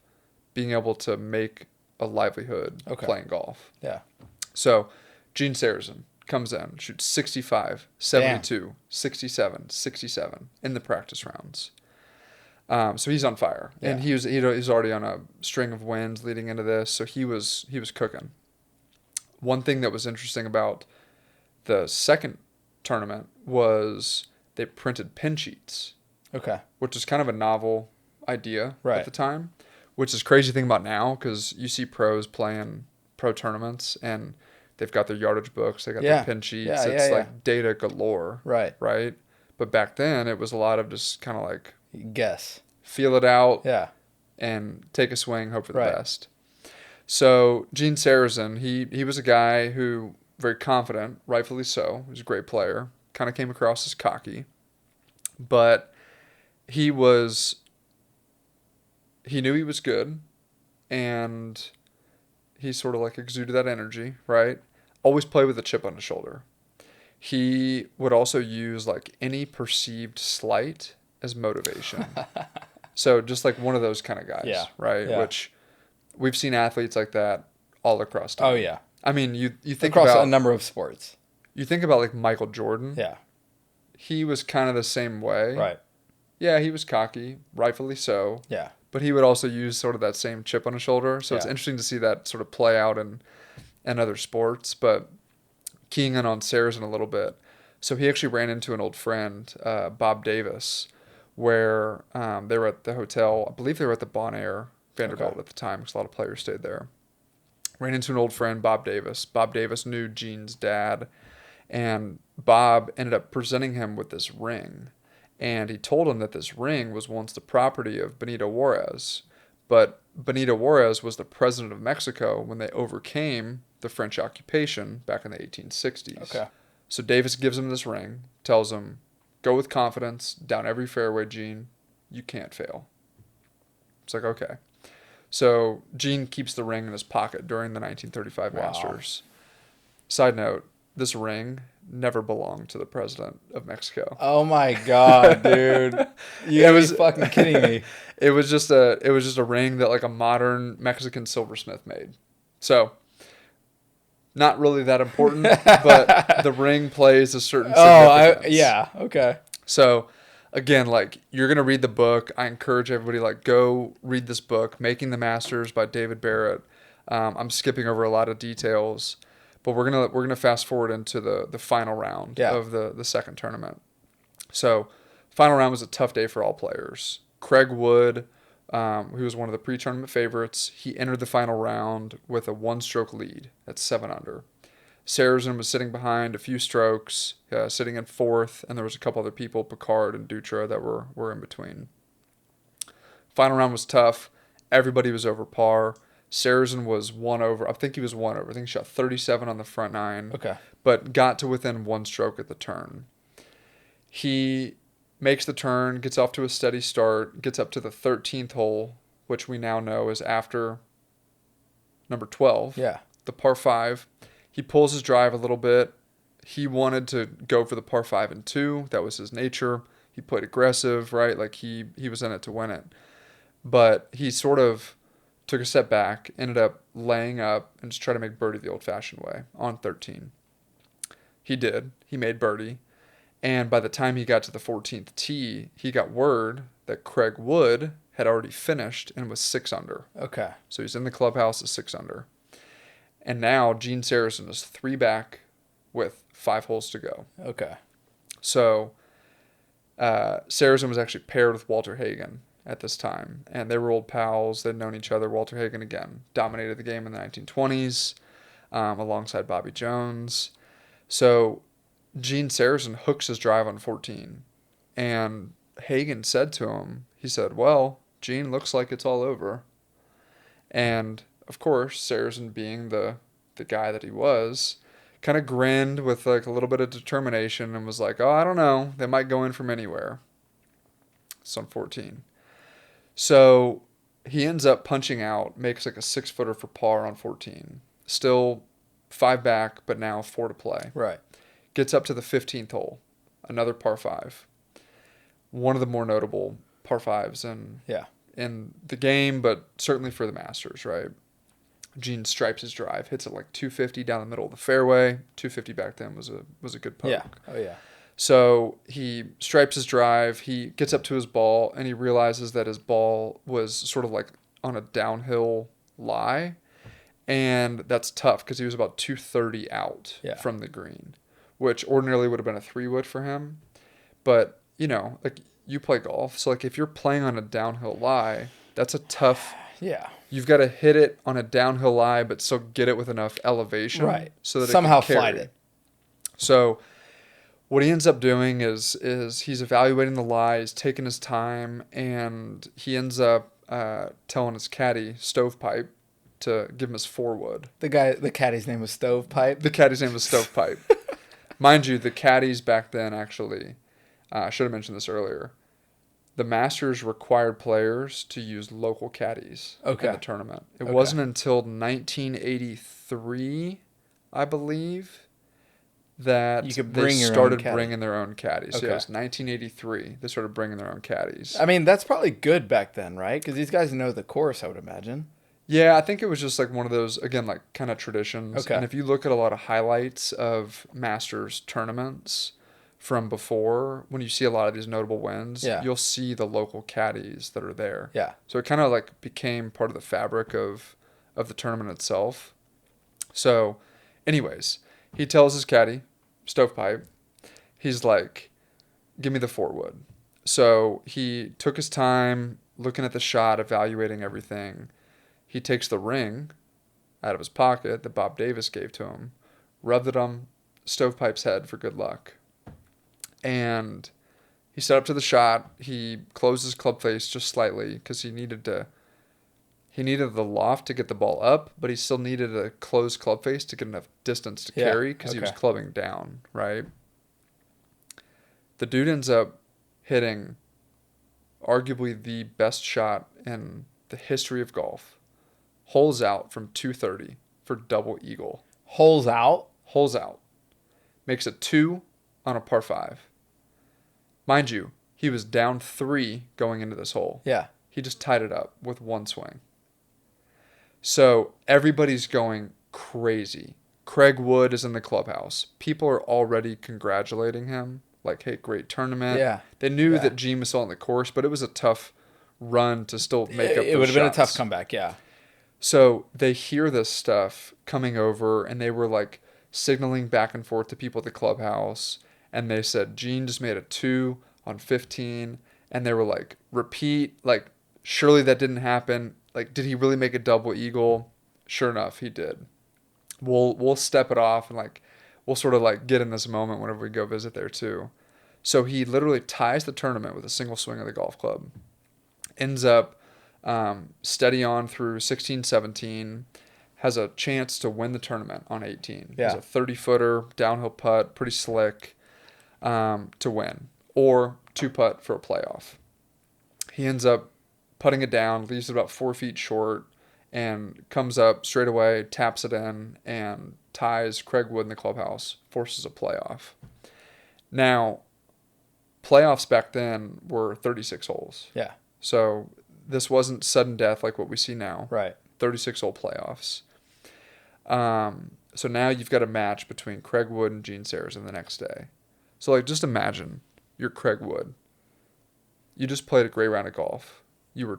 being able to make a livelihood playing golf. Yeah. So Gene Sarazen comes in, shoots 65, 72, 67, 67 in the practice rounds. So he's on fire, and Yeah. he was already on a string of wins leading into this. So he was cooking. One thing that was interesting about the second tournament was they printed pin sheets, Okay. which is kind of a novel idea Right. at the time, which is crazy thing about now because you see pros playing pro tournaments and they've got their yardage books, they got Yeah. their pin sheets. Yeah, It's yeah, like data galore, Right. right? But back then it was a lot of just kind of like Guess. feel it out Yeah. and take a swing, hope for the Right. best. So Gene Sarazen, he was a guy who very confident, rightfully so. He was a great player. Kind of came across as cocky, but he knew he was good, and he sort of like exuded that energy, right? Always play with a chip on his shoulder. He would also use like any perceived slight as motivation. So just like one of those kind of guys, Yeah. right? Yeah. Which we've seen athletes like that all across time. Oh yeah. I mean, you think Across about a number of sports. you think about like Michael Jordan. Yeah. He was kind of the same way. Right. Yeah, he was cocky, rightfully so. Yeah. But he would also use sort of that same chip on his shoulder. So it's Yeah. interesting to see that sort of play out in other sports. But keying in on Sarazen a little bit. So he actually ran into an old friend, Bob Davis, where they were at the hotel. I believe they were at the Bon Air Vanderbilt Okay. at the time because a lot of players stayed there. Ran into an old friend, Bob Davis. Bob Davis knew Gene's dad. And Bob ended up presenting him with this ring. And he told him that this ring was once the property of Benito Juarez. But Benito Juarez was the president of Mexico when they overcame the French occupation back in the 1860s. Okay. So Davis gives him this ring, tells him, go with confidence, down every fairway, Gene. You can't fail. It's like, okay. So Gene keeps the ring in his pocket during the 1935 Wow. Masters. Side note, this ring never belonged to the president of Mexico. Oh my god, dude! You It gotta was- be fucking kidding me. It was just a ring that like a modern Mexican silversmith made. So not really that important, but the ring plays a certain significance. Yeah. Okay. So again, like you're gonna read the book. I encourage everybody like go read this book, Making the Masters by David Barrett. I'm skipping over a lot of details, But we're gonna fast forward into the final round Yeah. of the second tournament. So, final round was a tough day for all players. Craig Wood, who was one of the pre-tournament favorites, he entered the final round with a one-stroke lead at 7 under. Sarazen was sitting behind a few strokes, sitting in fourth, and there was a couple other people, Picard and Dutra, that were in between. Final round was tough. Everybody was over par. Sarazen was one over. I think he was one over. I think he shot 37 on the front nine, Okay. but got to within one stroke at the turn. He makes the turn, gets off to a steady start, gets up to the 13th hole, which we now know is after number 12, Yeah. the par 5. He pulls his drive a little bit. He wanted to go for the par 5 and 2. That was his nature. He played aggressive, right? Like he was in it to win it. But he sort of took a step back, ended up laying up, and just tried to make birdie the old-fashioned way on 13. He did. He made birdie. And by the time he got to the 14th tee, he got word that Craig Wood had already finished and was 6 under. Okay. So he's in the clubhouse at 6 under. And now Gene Sarazen is 3 back with 5 holes to go. Okay. So Sarazen was actually paired with Walter Hagen at this time. And they were old pals. They'd known each other. Walter Hagen, again, dominated the game in the 1920s alongside Bobby Jones. So Gene Sarazen hooks his drive on 14. And Hagen said to him, he said, well, Gene, looks like it's all over. And, of course, Sarazen, being the guy that he was, kind of grinned with like a little bit of determination and was like, oh, I don't know. They might go in from anywhere. It's on 14. So he ends up punching out, makes like a 6-footer for par on 14. Still 5 back, but now 4 to play. Right. Gets up to the 15th hole, another par 5. One of the more notable par 5s in the game, but certainly for the Masters, right? Gene stripes his drive, hits it like 250 down the middle of the fairway. 250 back then was a good poke. Yeah. Oh, yeah. So he stripes his drive, he gets up to his ball, and he realizes that his ball was sort of like on a downhill lie. And that's tough because he was about 230 out from the green, which ordinarily would have been a 3-wood for him. But, like you play golf. So like if you're playing on a downhill lie, that's a tough. Yeah. You've got to hit it on a downhill lie, but still get it with enough elevation. Right. So that somehow it can carry. flight it. So what he ends up doing is he's evaluating the lie, he's taking his time, and he ends up telling his caddy, Stovepipe, to give him his 4-wood. The caddy's name was Stovepipe. The caddy's name was Stovepipe. Mind you, the caddies back then actually, I should have mentioned this earlier, the Masters required players to use local caddies in the tournament. It wasn't until 1983, I believe, that you could they started bringing their own caddies. Okay. Yeah, it was 1983. They started bringing their own caddies. I mean, that's probably good back then, right? Because these guys know the course, I would imagine. Yeah, I think it was just like one of those, again, like kind of traditions. Okay. And if you look at a lot of highlights of Masters tournaments from before, when you see a lot of these notable wins, you'll see the local caddies that are there. Yeah. So it kind of like became part of the fabric of the tournament itself. So anyways, he tells his caddy, Stovepipe, he's like, give me the 4-wood. So he took his time looking at the shot, evaluating everything. He takes the ring out of his pocket that Bob Davis gave to him, rubbed it on Stovepipe's head for good luck. And he set up to the shot. He closed his club face just slightly because he needed the loft to get the ball up, but he still needed a closed club face to get enough distance to carry because he was clubbing down, right? The dude ends up hitting arguably the best shot in the history of golf. Holes out from 230 for double eagle. Holes out? Holes out. Makes it 2 on a par 5. Mind you, he was down 3 going into this hole. Yeah. He just tied it up with one swing. So everybody's going crazy. Craig Wood is in the clubhouse. People are already congratulating him. Like, hey, great tournament. Yeah. They knew that Gene was still on the course, but it was a tough run to still make up those It would have been a shots. tough comeback, yeah. So they hear this stuff coming over, and they were like signaling back and forth to people at the clubhouse. And they said, Gene just made a 2 on 15. And they were like, repeat, like, surely that didn't happen. Like, did he really make a double eagle? Sure enough, he did. We'll step it off and like we'll sort of like get in this moment whenever we go visit there too. So he literally ties the tournament with a single swing of the golf club. Ends up steady on through 16, 17. Has a chance to win the tournament on 18. Yeah. Has a 30-footer downhill putt, pretty slick, to win, or 2-putt for a playoff. He ends up putting it down, leaves it about 4 feet short, and comes up straight away, taps it in, and ties Craig Wood in the clubhouse, forces a playoff. Now, playoffs back then were 36 holes. Yeah. So this wasn't sudden death like what we see now. Right. 36-hole playoffs. So now you've got a match between Craig Wood and Gene Sarazen the next day. So like, just imagine you're Craig Wood. You just played a great round of golf. You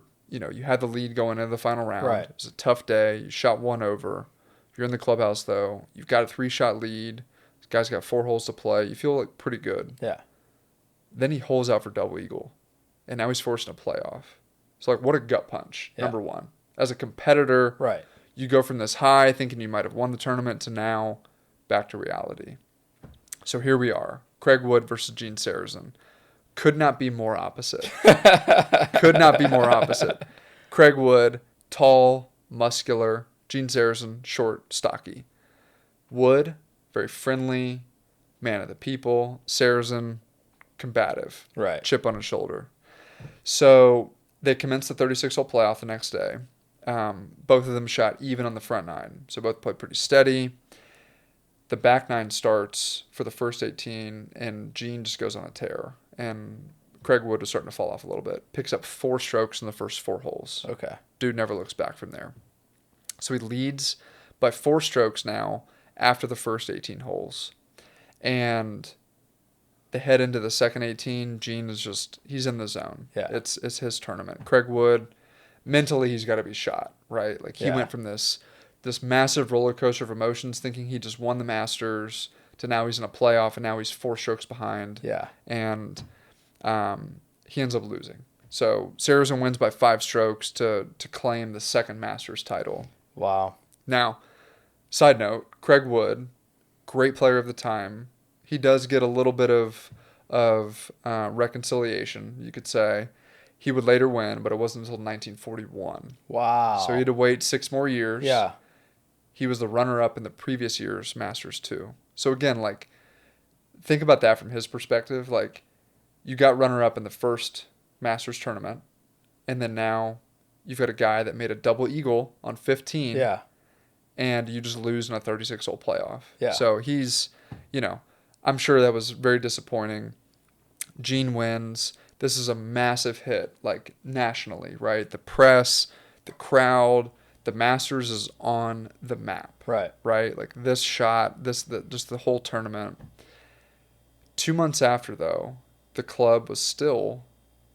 had the lead going into the final round. Right. It was a tough day. You shot one over. You're in the clubhouse though. You've got a 3-shot lead. This guy's got 4 holes to play. You feel like pretty good. Yeah. Then he holes out for double eagle, and now he's forcing a playoff. So like, what a gut punch. Yeah. Number one, as a competitor, Right. you go from this high thinking you might have won the tournament to now back to reality. So here we are, Craig Wood versus Gene Sarazen. Could not be more opposite. Could not be more opposite. Craig Wood, tall, muscular. Gene Sarazen, short, stocky. Wood, very friendly, man of the people. Sarazen, combative. Right. Chip on his shoulder. So they commenced the 36-hole playoff the next day. Both of them shot even on the front 9. So both played pretty steady. The back 9 starts for the first 18, and Gene just goes on a tear. And Craig Wood is starting to fall off a little bit. Picks up 4 strokes in the first 4 holes. Okay. Dude never looks back from there. So he leads by 4 strokes now after the first 18 holes. And they head into the second 18. Gene is just, he's in the zone. Yeah. It's his tournament. Craig Wood, mentally he's got to be shot, right? Like he went from this massive roller coaster of emotions, thinking he just won the Masters, to now he's in a playoff and now he's 4 strokes behind. Yeah. And he ends up losing. So Sarazen wins by 5 strokes to claim the second Masters title. Wow. Now, side note, Craig Wood, great player of the time. He does get a little bit of reconciliation, you could say. He would later win, but it wasn't until 1941. Wow. So he had to wait 6 more years. Yeah. He was the runner-up in the previous year's Masters too. So again, like, think about that from his perspective. Like, you got runner-up in the first Masters tournament, and then now you've got a guy that made a double eagle on 15. Yeah. And you just lose in a 36-hole playoff. Yeah. So he's, I'm sure that was very disappointing. Gene wins. This is a massive hit, like, nationally, right? The press, the crowd, the Masters is on the map. Right. Right? Like, this shot, just the whole tournament. 2 months after, though, the club was still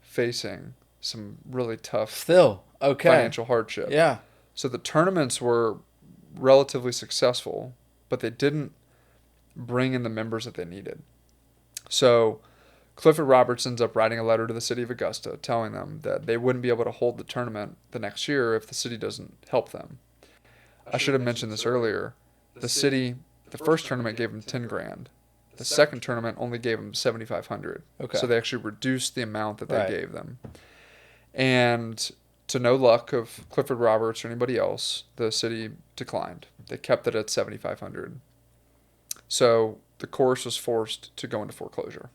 facing some really tough Still. Okay. financial hardship. Yeah. So the tournaments were relatively successful, but they didn't bring in the members that they needed. So Clifford Roberts ends up writing a letter to the city of Augusta telling them that they wouldn't be able to hold the tournament the next year if the city doesn't help them. I should have mentioned this earlier. The city, the first tournament gave them 10 grand. The second tournament only gave them 7,500. Okay. So they actually reduced the amount that they Right. gave them. And to no luck of Clifford Roberts or anybody else, the city declined. They kept it at 7,500. So the course was forced to go into foreclosure.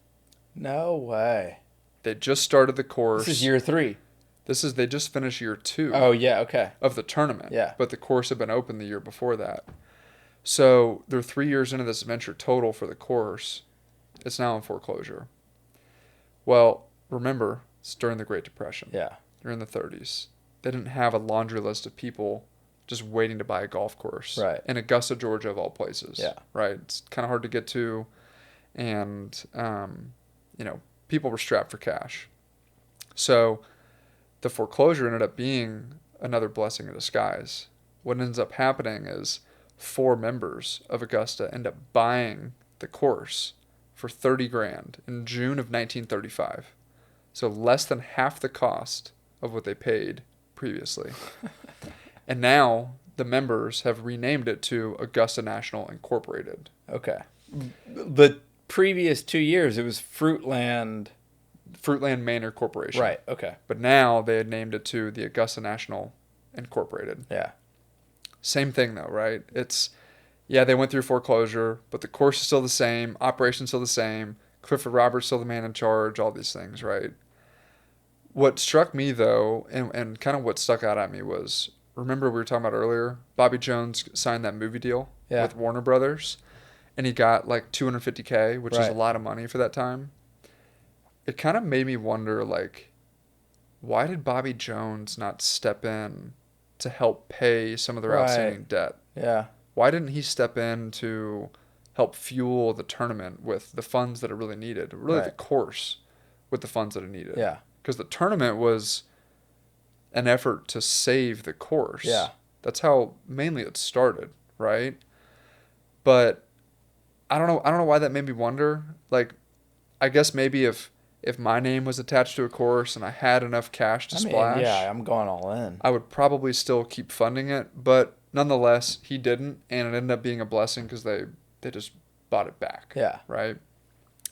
No way. They just started the course. This is year 3. They just finished year 2 Oh, yeah. Okay. of the tournament. Yeah. But the course had been open the year before that. So they're 3 years into this venture total for the course. It's now in foreclosure. Well, remember, it's during the Great Depression. Yeah. You're in the 30s. They didn't have a laundry list of people just waiting to buy a golf course. Right. In Augusta, Georgia, of all places. Yeah. Right. It's kind of hard to get to. And, people were strapped for cash. So the foreclosure ended up being another blessing in disguise. What ends up happening is 4 members of Augusta end up buying the course for 30 grand in June of 1935. So less than half the cost of what they paid previously. And now the members have renamed it to Augusta National Incorporated. Okay. The previous 2 years, it was Fruitland. Fruitland Manor Corporation. Right. Okay. But now they had named it to the Augusta National Incorporated. Yeah. Same thing though, right? Yeah, they went through foreclosure, but the course is still the same, operation's still the same, Clifford Roberts still the man in charge, all these things, right? What struck me though, and kind of what stuck out at me was, remember we were talking about earlier, Bobby Jones signed that movie deal with Warner Brothers, and he got like $250K, which is a lot of money for that time. It kind of made me wonder, like, why did Bobby Jones not step in to help pay some of their outstanding debt? Yeah. Why didn't he step in to help fuel the tournament with the funds that it really needed? Really, the course with the funds that it needed. Yeah. Because the tournament was an effort to save the course. Yeah. That's how mainly it started, right? But I don't know why that made me wonder. Like, I guess maybe if my name was attached to a course and I had enough cash to splash, yeah, I'm going all in. I would probably still keep funding it. But nonetheless, he didn't, and it ended up being a blessing because they just bought it back. Yeah. Right.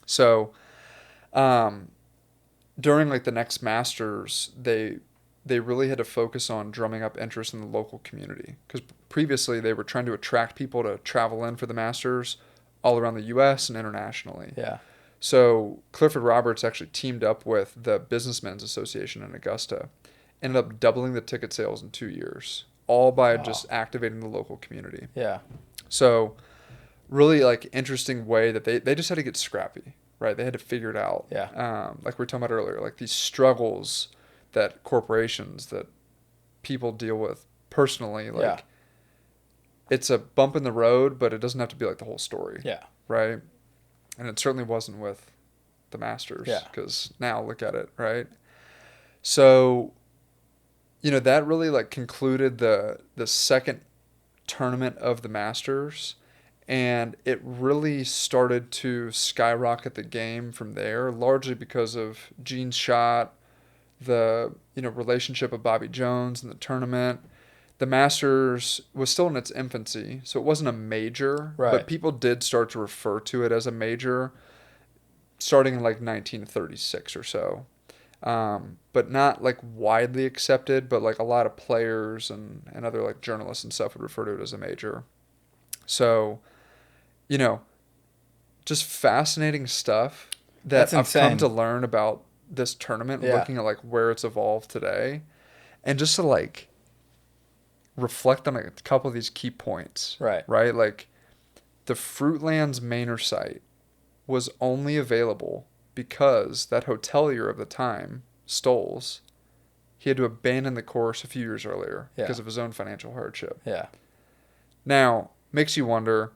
So, during like the next Masters, they really had to focus on drumming up interest in the local community, because previously they were trying to attract people to travel in for the Masters all around the U.S. and internationally. Yeah. So Clifford Roberts actually teamed up with the Businessmen's Association in Augusta, ended up doubling the ticket sales in 2 years, all by just activating the local community. Yeah. So really like interesting way that they just had to get scrappy, right? They had to figure it out. Yeah. Like we were talking about earlier, like these struggles that corporations, that people deal with personally, like it's a bump in the road, but it doesn't have to be like the whole story. Yeah. Right. And it certainly wasn't with the Masters, because now look at it, right? So, that really like concluded the second tournament of the Masters, and it really started to skyrocket the game from there, largely because of Gene's shot, the relationship of Bobby Jones in the tournament. The Masters was still in its infancy, so it wasn't a major, but people did start to refer to it as a major starting in like 1936 or so. But not like widely accepted, but like a lot of players and other like journalists and stuff would refer to it as a major. So, just fascinating stuff that I've come to learn about this tournament, looking at like where it's evolved today, and just to like reflect on a couple of these key points. Right. Like the Fruitlands Manor site was only available because that hotelier of the time, Stoles, he had to abandon the course a few years earlier because of his own financial hardship. Yeah. Now, makes you wonder,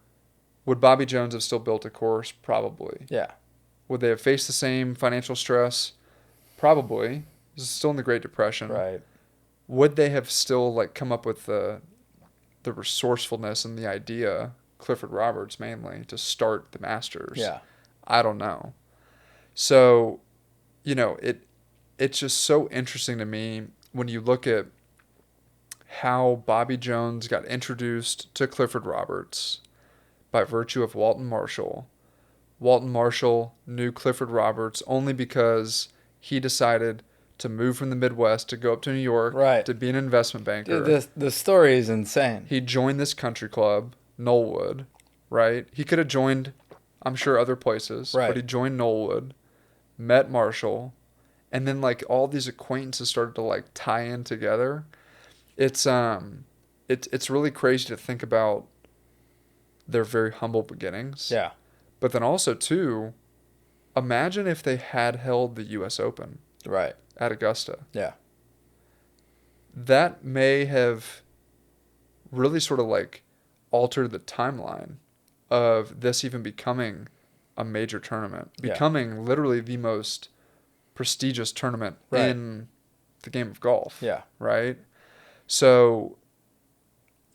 would Bobby Jones have still built a course? Probably. Yeah. Would they have faced the same financial stress? Probably. This is still in the Great Depression. Right. Would they have still like come up with the resourcefulness and the idea, Clifford Roberts mainly, to start the Masters? Yeah. I don't know. So, it's just so interesting to me when you look at how Bobby Jones got introduced to Clifford Roberts by virtue of Walton Marshall. Walton Marshall knew Clifford Roberts only because he decided to move from the Midwest to go up to New York to be an investment banker. Dude, the story is insane. He joined this country club, Knollwood, right? He could have joined, I'm sure, other places, but he joined Knollwood, met Marshall, and then like all these acquaintances started to like tie in together. It's really crazy to think about their very humble beginnings. Yeah. But then also too, imagine if they had held the U.S. Open. Right. At Augusta. Yeah. That may have really sort of like altered the timeline of this even becoming a major tournament, becoming literally the most prestigious tournament in the game of golf. Yeah. Right. So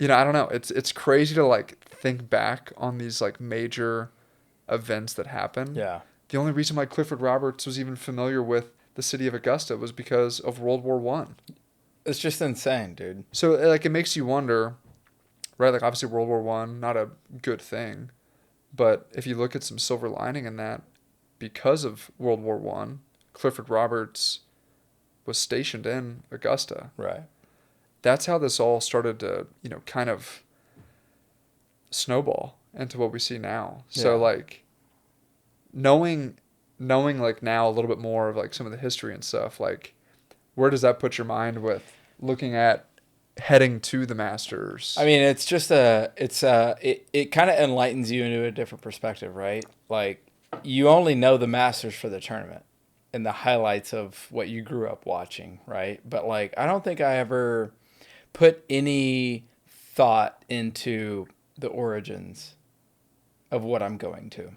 I don't know. It's crazy to like think back on these like major events that happened. Yeah. The only reason why Clifford Roberts was even familiar with the city of Augusta was because of World War One. It's just insane, dude. So like it makes you wonder, right? Like obviously World War One, not a good thing, but if you look at some silver lining in that, because of World War One, Clifford Roberts was stationed in Augusta. Right. That's how this all started to, kind of snowball into what we see now. So Yeah. like knowing like now a little bit more of like some of the history and stuff, like where does that put your mind with looking at heading to the I Masters? mean, it's just it kind of enlightens you into a different perspective, right? Like you only know the Masters for the tournament and the highlights of what you grew up watching, right? But like I don't think I ever put any thought into the origins of what I'm going to.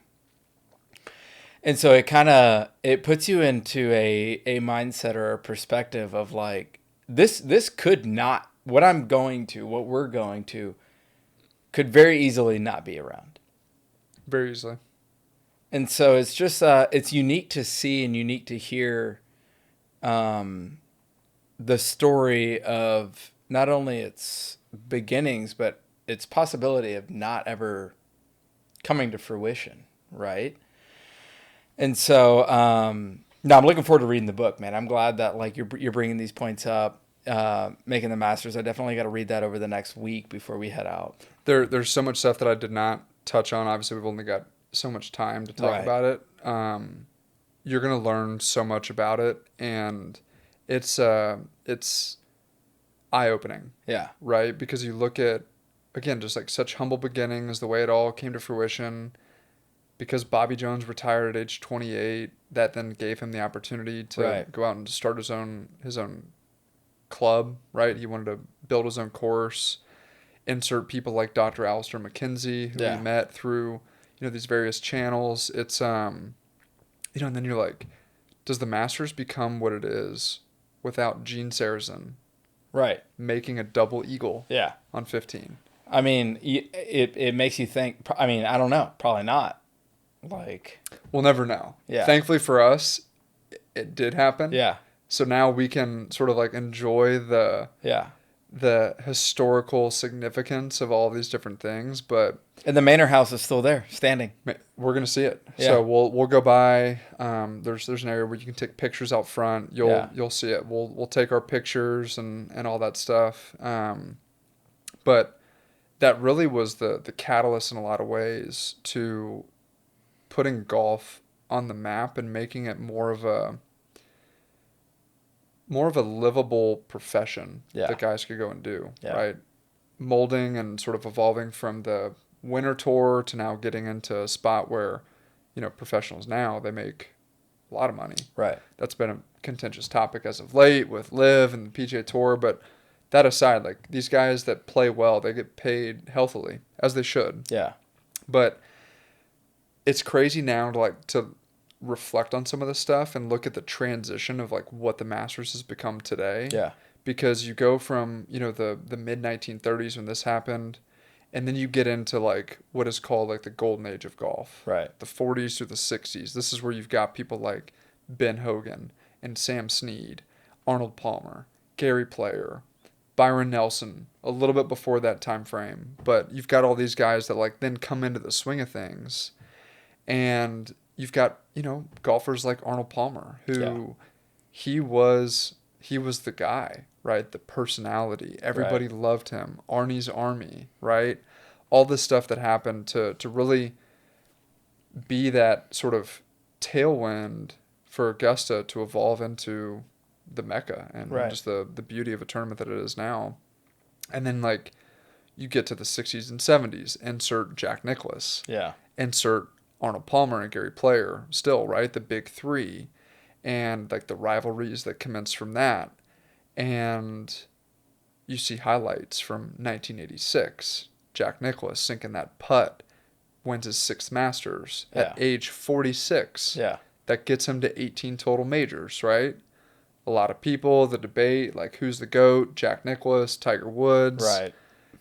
And so it puts you into a mindset or a perspective of like this could not what we're going to could very easily not be around. Very easily. And so it's just it's unique to see and unique to hear um, the story of not only its beginnings but its possibility of not ever coming to fruition, right? And so, no, I'm looking forward to reading the book, man. I'm glad that like you're bringing these points up, making the Masters. I definitely got to read that over the next week before we head out. There's so much stuff that I did not touch on. Obviously, we've only got so much time to talk Right. about it. You're gonna learn so much about it, and it's eye opening, Yeah. right? Because you look at, again, just like such humble beginnings, the way it all came to fruition. Because Bobby Jones retired at age 28, that then gave him the opportunity to Right. go out and start his own club, right? He wanted to build his own course, insert people like Dr. Alistair McKenzie, who he Yeah. met through, these various channels. It's and then you're like, does the Masters become what it is without Gene Sarazen Right. making a double eagle Yeah. on 15? I mean, it makes you think. I mean, I don't know. Probably not. Like, We'll never know. yeah. Thankfully for us, it did happen. Yeah. So now we can sort of like enjoy Yeah. the historical significance of all these different things, but And the Manor House is still there, standing. we're gonna see it. Yeah. So we'll go by. There's an area where you can take pictures out front. Yeah. You'll see it. We'll take our pictures and all that stuff. But that really was the catalyst in a lot of ways to putting golf on the map and making it more of a livable profession Yeah. that guys could go and do, Yeah. right? Molding and sort of evolving from the winter tour to now getting into a spot where, professionals now, they make a lot of money. Right. That's been a contentious topic as of late with Live and the PGA Tour, but that aside, like these guys that play well, they get paid healthily, as they should. Yeah. But it's crazy now to reflect on some of this stuff and look at the transition of like what the Masters has become today. Yeah. Because you go from, the mid 1930s when this happened, and then you get into like what is called like the golden age of golf. Right. The 40s through the 60s. This is where you've got people like Ben Hogan and Sam Snead, Arnold Palmer, Gary Player, Byron Nelson, a little bit before that time frame. But you've got all these guys that like then come into the swing of things. And you've got, golfers like Arnold Palmer, who Yeah. he was the guy, right? The personality. Everybody Right. loved him. Arnie's Army, right? All this stuff that happened to really be that sort of tailwind for Augusta to evolve into the Mecca and Right. just the beauty of a tournament that it is now. And then like you get to the 60s and 70s, insert Jack Nicklaus, Yeah. insert Arnold Palmer and Gary Player still, right? The big three. And like the rivalries that commence from that. And you see highlights from 1986. Jack Nicklaus sinking that putt, wins his sixth Masters Yeah. at age 46. Yeah. That gets him to 18 total majors, right? A lot of people, the debate, like who's the GOAT, Jack Nicklaus, Tiger Woods. Right.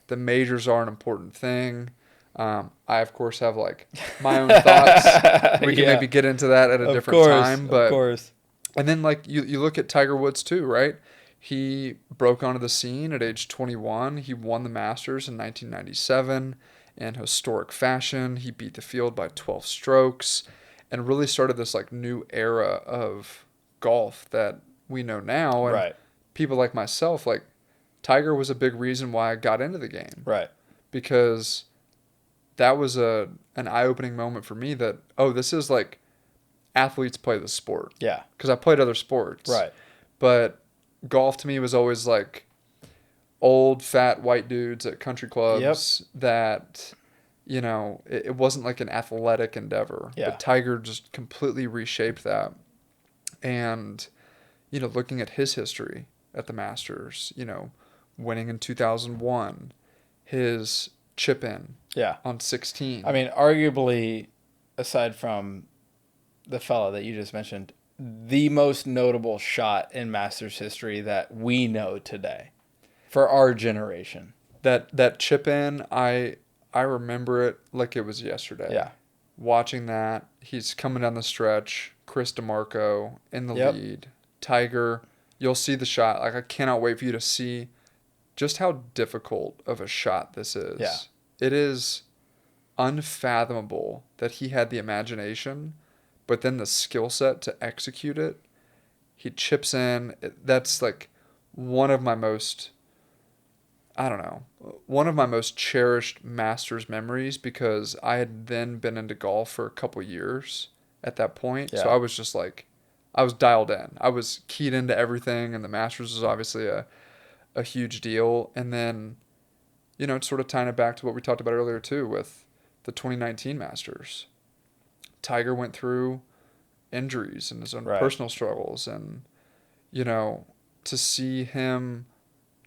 the majors are an important thing. I of course have like my own thoughts. We can Yeah, maybe get into that at a of different course, time, of but course. and then like you look at Tiger Woods too, right? He broke onto the scene at age 21. He won the Masters in 1997 in historic fashion. He beat the field by 12 strokes and really started this like new era of golf that we know now. And Right, people like myself, like Tiger was a big reason why I got into the game right. because that was an eye-opening moment for me that, oh, this is like athletes play the sport, Yeah, because I played other sports, right. but golf to me was always like old fat white dudes at country Yep. clubs that, it wasn't like an athletic endeavor. Yeah. But Tiger just completely reshaped that. And looking at his history at the Masters, winning in 2001, his chip in Yeah. on I 16. mean, arguably, aside from the fella that you just mentioned, the most notable shot in Masters history that we know today for our generation. That chip in, I remember it like it was yesterday. Yeah. Watching that, he's coming down the stretch, Chris DeMarco in the Yep. lead, Tiger, you'll see the shot. Like I cannot wait for you to see just how difficult of a shot this Yeah. is. It is unfathomable that he had the imagination, but then the skill set to execute it. He chips in. That's like one of my most, I don't know, one of my most cherished Masters memories because I had then been into golf for a couple years at that point. So Yeah. I was just like, I was dialed in. I was keyed into everything, and the Masters was obviously a huge deal. And then, it's sort of tying it back to what we talked about earlier too with the 2019 Masters. Tiger went through injuries and his own Right. personal struggles, and you know, to see him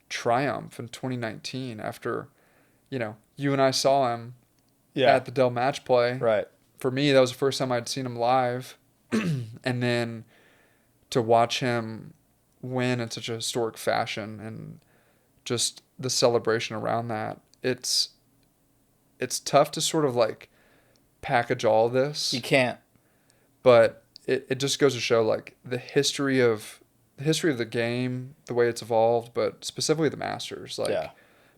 triumph in 2019 after, you and I saw him Yeah. at the Dell Match Play. Right. For me, that was the first time I'd seen him live, and then to watch him win in such a historic fashion and just the celebration around that. It's tough to sort of like package all You this, can't. but it just goes to show like the history of the game, the way it's evolved, but specifically the Masters. Yeah. Like,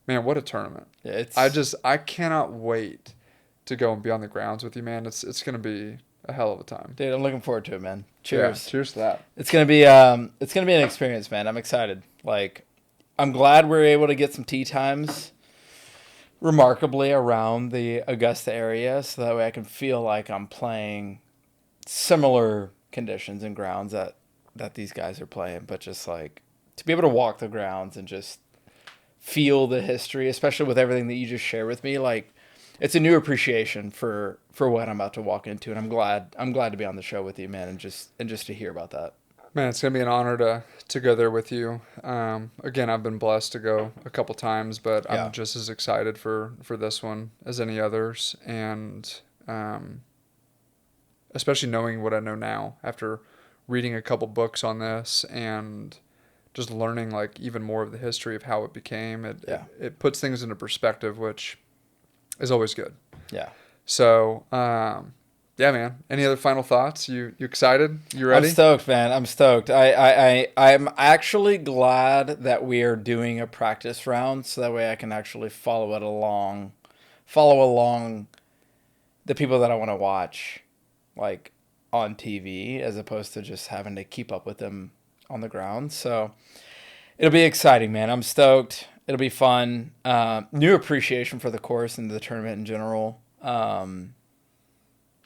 man, what a tournament! Yeah. I cannot wait to go and be on the grounds with you, man. It's gonna be a hell of a time. Dude, I'm looking forward to it, man. Yeah, Cheers. cheers to that. It's gonna be an experience, man. I'm excited. Like, I'm glad we're able to get some tee times remarkably around the Augusta area, so that way I can feel like I'm playing similar conditions and grounds that these guys are playing, but just like to be able to walk the grounds and just feel the history, especially with everything that you just shared with me, like it's a new appreciation for what I'm about to walk into, and I'm glad to be on the show with you, man, and just to hear about that. Man, it's gonna be an honor to go there with you. Again, I've been blessed to go a couple times, but Yeah. I'm just as excited for this one as any others, and especially knowing what I know now after reading a couple books on this and just learning like even more of the history of how it became. It Yeah. it, it puts things into perspective, which is always good. Yeah. So, yeah, man. Any other final thoughts? You excited? You I'm ready? stoked, man. I'm stoked. I'm actually glad that we are doing a practice round so that way I can actually follow along the people that I want to watch, like on TV, as opposed to just having to keep up with them on the ground. So it'll be exciting, man. I'm stoked. It'll be fun. New appreciation for the course and the tournament in general.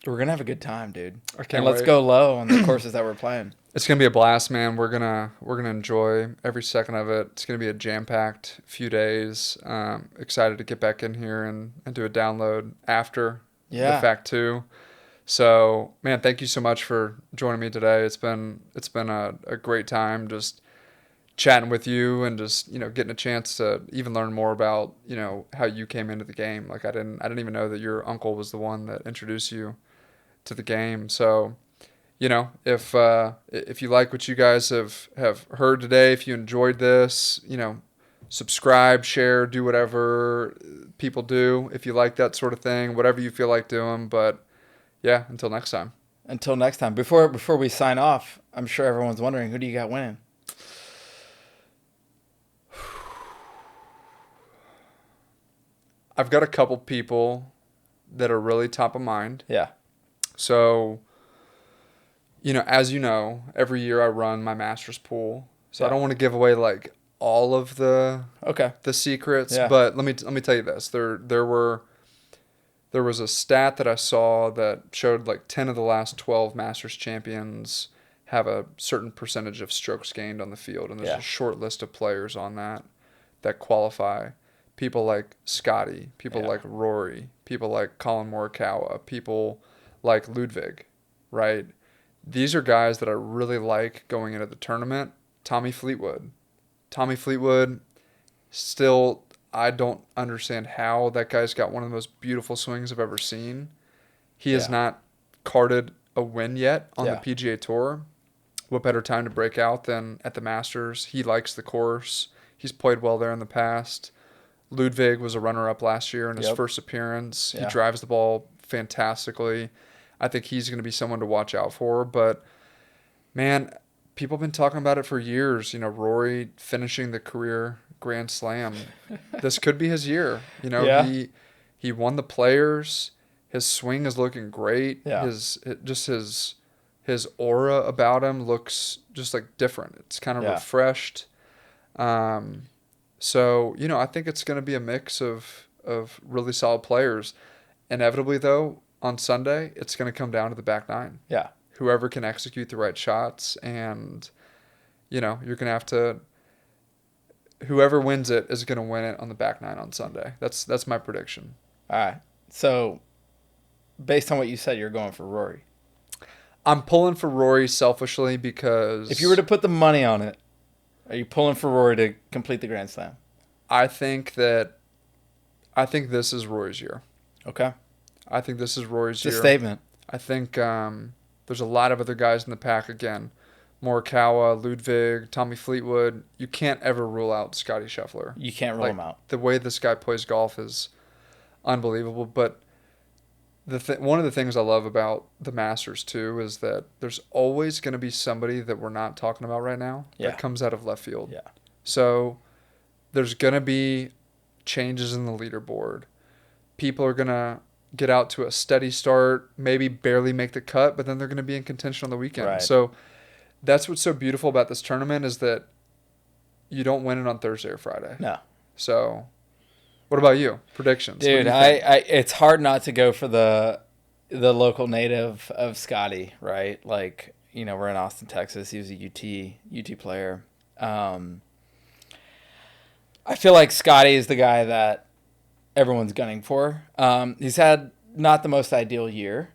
We're gonna have a good time, dude. I can't And let's wait. go low on the courses that we're playing. It's gonna be a blast, man. We're gonna enjoy every second of it. It's gonna be a jam-packed few days. Excited to get back in here and do a download after the Yeah. fact too. So, man, thank you so much for joining me today. It's been a great time just chatting with you and just getting a chance to even learn more about how you came into the game. Like I didn't even know that your uncle was the one that introduced you to the game. So, if you like what you guys have heard today, if you enjoyed this, subscribe, share, do whatever people do if you like that sort of thing, whatever you feel like doing. But yeah, until next time. Until next time. Before we sign off, I'm sure everyone's wondering, who do you got winning? I've got a couple people that are really top of mind. Yeah. So, as you know, every year I run my master's pool. So I Yeah. don't want to give away like all of Okay. the secrets, Yeah. but let me tell you this. There was a stat that I saw that showed like 10 of the last 12 Masters champions have a certain percentage of strokes gained on the field, and there's Yeah. a short list of players on that qualify. People like Scotty, people Yeah. like Rory, people like Colin Morikawa, people like Ludwig, right? These are guys that I really like going into the tournament. Tommy Fleetwood. Tommy Fleetwood, still, I don't understand how that guy's got one of the most beautiful swings I've ever seen. He has Yeah. not carded a win yet on the Yeah. PGA Tour. What better time to break out than at the Masters? He likes the course. He's played well there in the past. Ludwig was a runner-up last year in his Yep. first appearance. He Yeah. drives the ball fantastically. I think he's going to be someone to watch out for. But, man, people have been talking about it for years. Rory finishing the career Grand Slam. This could be his year. Yeah. He won the Players. His swing is looking great. Yeah. His aura about him looks just like different. It's kind of Yeah. refreshed. So, I think it's going to be a mix of really solid players. Inevitably, though, on Sunday, it's going to come down to the back nine. Yeah. Whoever can execute the right shots, and, you're going to have to. Whoever wins it is going to win it on the back nine on Sunday. That's my prediction. All right. So, based on what you said, you're going for Rory. I'm pulling for Rory selfishly because If you were to put the money on it, are you pulling for Rory to complete the Grand Slam? I think this is Rory's year. Okay. I think this is Rory's It's a year. statement. I think there's a lot of other guys in the pack again. Morikawa, Ludwig, Tommy Fleetwood. You can't ever rule out Scotty Scheffler. You can't rule him out. The way this guy plays golf is unbelievable. But one of the things I love about the Masters too is that there's always going to be somebody that we're not talking about right now Yeah. that comes out of left field. Yeah. So there's going to be changes in the leaderboard. People are going to get out to a steady start, maybe barely make the cut, but then they're going to be in contention on the weekend. Right. So that's what's so beautiful about this tournament is that you don't win it on Thursday or Friday. No. So what about you? Predictions? What do Dude, you think? it's hard not to go for the local native of Scotty, right? Like, we're in Austin, Texas. He was a UT player. I feel like Scotty is the guy that everyone's gunning for. He's had not the most ideal year.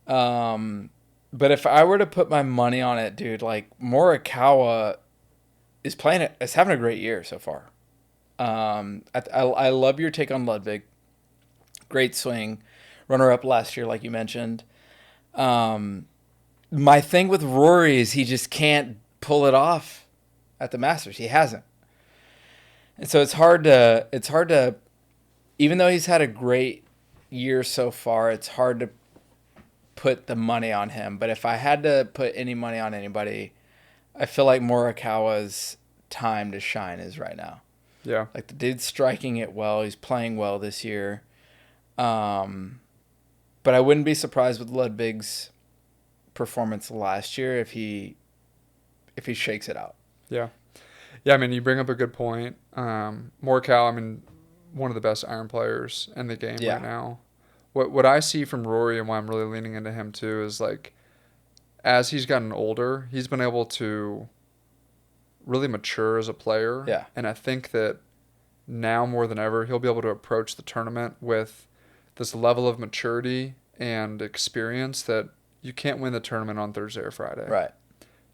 But if I were to put my money on it, dude, like Morikawa is having a great year so far. I love your take on Ludwig. Great swing. Runner-up last year, like you mentioned. My thing with Rory is he just can't pull it off at the Masters. He hasn't. And so it's hard to, even though he's had a great year so far, it's hard to put the money on him. But if I had to put any money on anybody, I feel like Morikawa's time to shine is right now. Yeah. Like the dude's striking it well. He's playing well this year. But I wouldn't be surprised with Ludwig's performance last year if he shakes it out. Yeah. Yeah, I mean, you bring up a good point. Morikawa, I mean, one of the best iron players in the game Yeah. right now. What I see from Rory and why I'm really leaning into him too is like as he's gotten older, he's been able to really mature as a player. Yeah. And I think that now more than ever, he'll be able to approach the tournament with this level of maturity and experience that you can't win the tournament on Thursday or Friday. Right.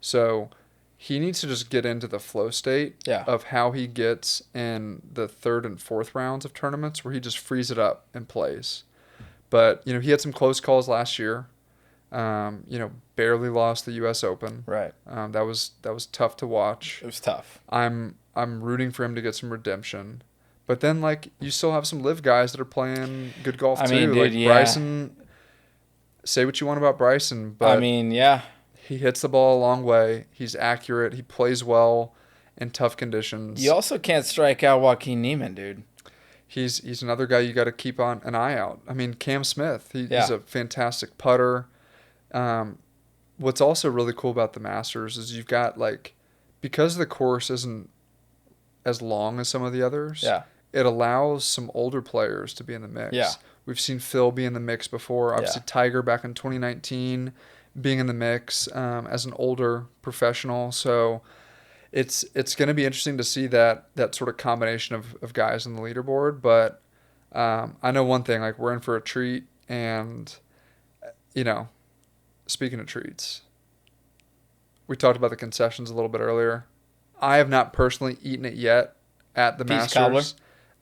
So he needs to just get into the flow state Yeah. of how he gets in the third and fourth rounds of tournaments where he just frees it up and plays. But, he had some close calls last year. Barely lost the U.S. Open. Right. That was tough to watch. It was tough. I'm I'm rooting for him to get some redemption. But then, like, you still have some live guys that are playing good golf I mean, too. dude, Like yeah. Bryson, say what you want about Bryson, I but mean, yeah. he hits the ball a long way. He's accurate. He plays well in tough You conditions. also can't strike out Joaquin Neiman, dude. He's another guy you got to keep on an eye out. I mean, Cam Smith, he's Yeah. a fantastic putter. Um, what's also really cool about the Masters is you've got like, because the course isn't as long as some of the others, Yeah. it allows some older players to be in the Yeah. mix. We've seen Phil be in the mix before. Yeah. Obviously, Tiger back in 2019 being in the mix as an older professional. So it's going to be interesting to see that sort of combination of guys on the leaderboard. But I know one thing, like we're in for a treat. And, you know, speaking of treats, we talked about the concessions a little bit earlier. I have not personally eaten it yet at the Peach Masters. cobbler?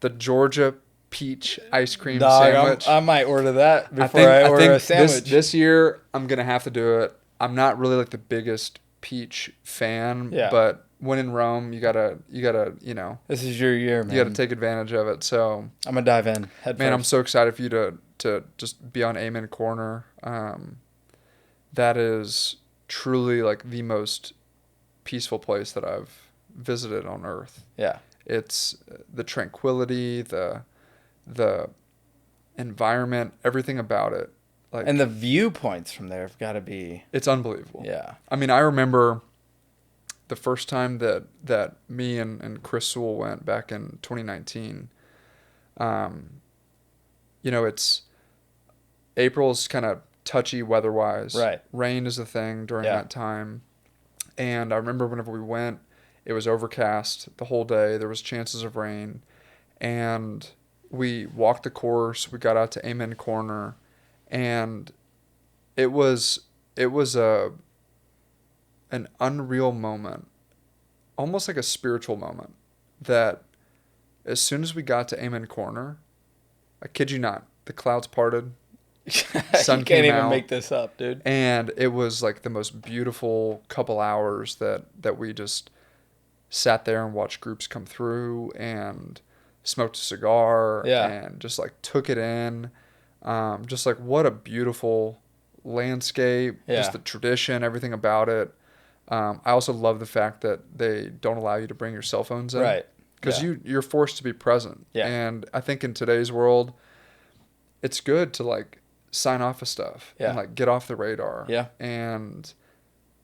The Georgia peach ice cream Dog, sandwich. I might order that I before think I I order a think sandwich. this year I'm gonna have to do it. I'm not really like the biggest peach fan, Yeah. but when in Rome, you gotta This is your year, man. you gotta take advantage of it. So I'm gonna dive in head man, I'm first. so excited for you to just be on Amen Corner. That is truly like the most peaceful place that I've visited on earth. Yeah. It's the tranquility, the environment, everything about it. Like, And the viewpoints from there have got to be. it's unbelievable. Yeah. I mean, I remember the first time that me and Chris Sewell went back in 2019. It's April's kind of touchy weather-wise. Right. Rain is a thing during Yeah. that time. And I remember whenever we went, it was overcast the whole day. There was chances of rain. And we walked the course. We got out to Amen Corner. And it was an unreal moment, almost like a spiritual moment, that as soon as we got to Amen Corner, I kid you not, the clouds parted, sun You can't came even out, make this up, dude. and it was like the most beautiful couple hours that we just sat there and watched groups come through and smoked a cigar Yeah. and just like took it in. Just like what a beautiful landscape, Yeah. just the tradition, everything about it. I also love the fact that they don't allow you to bring your cell phones in. Right. Because Yeah. you're forced to be present. Yeah. And I think in today's world, it's good to like sign off of stuff Yeah. and like get off the radar. Yeah. And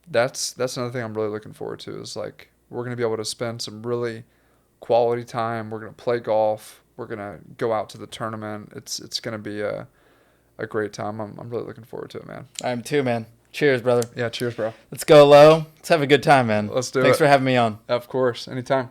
that's another thing I'm really looking forward to is like we're gonna be able to spend some really quality time. We're gonna play golf. We're gonna go out to the tournament. It's gonna be a great time. I'm really looking forward to it, man. I am too, man. Cheers, brother. Yeah, cheers, bro. Let's go low. Let's have a good time, man. Let's do it. Thanks for having me on. Of course, anytime.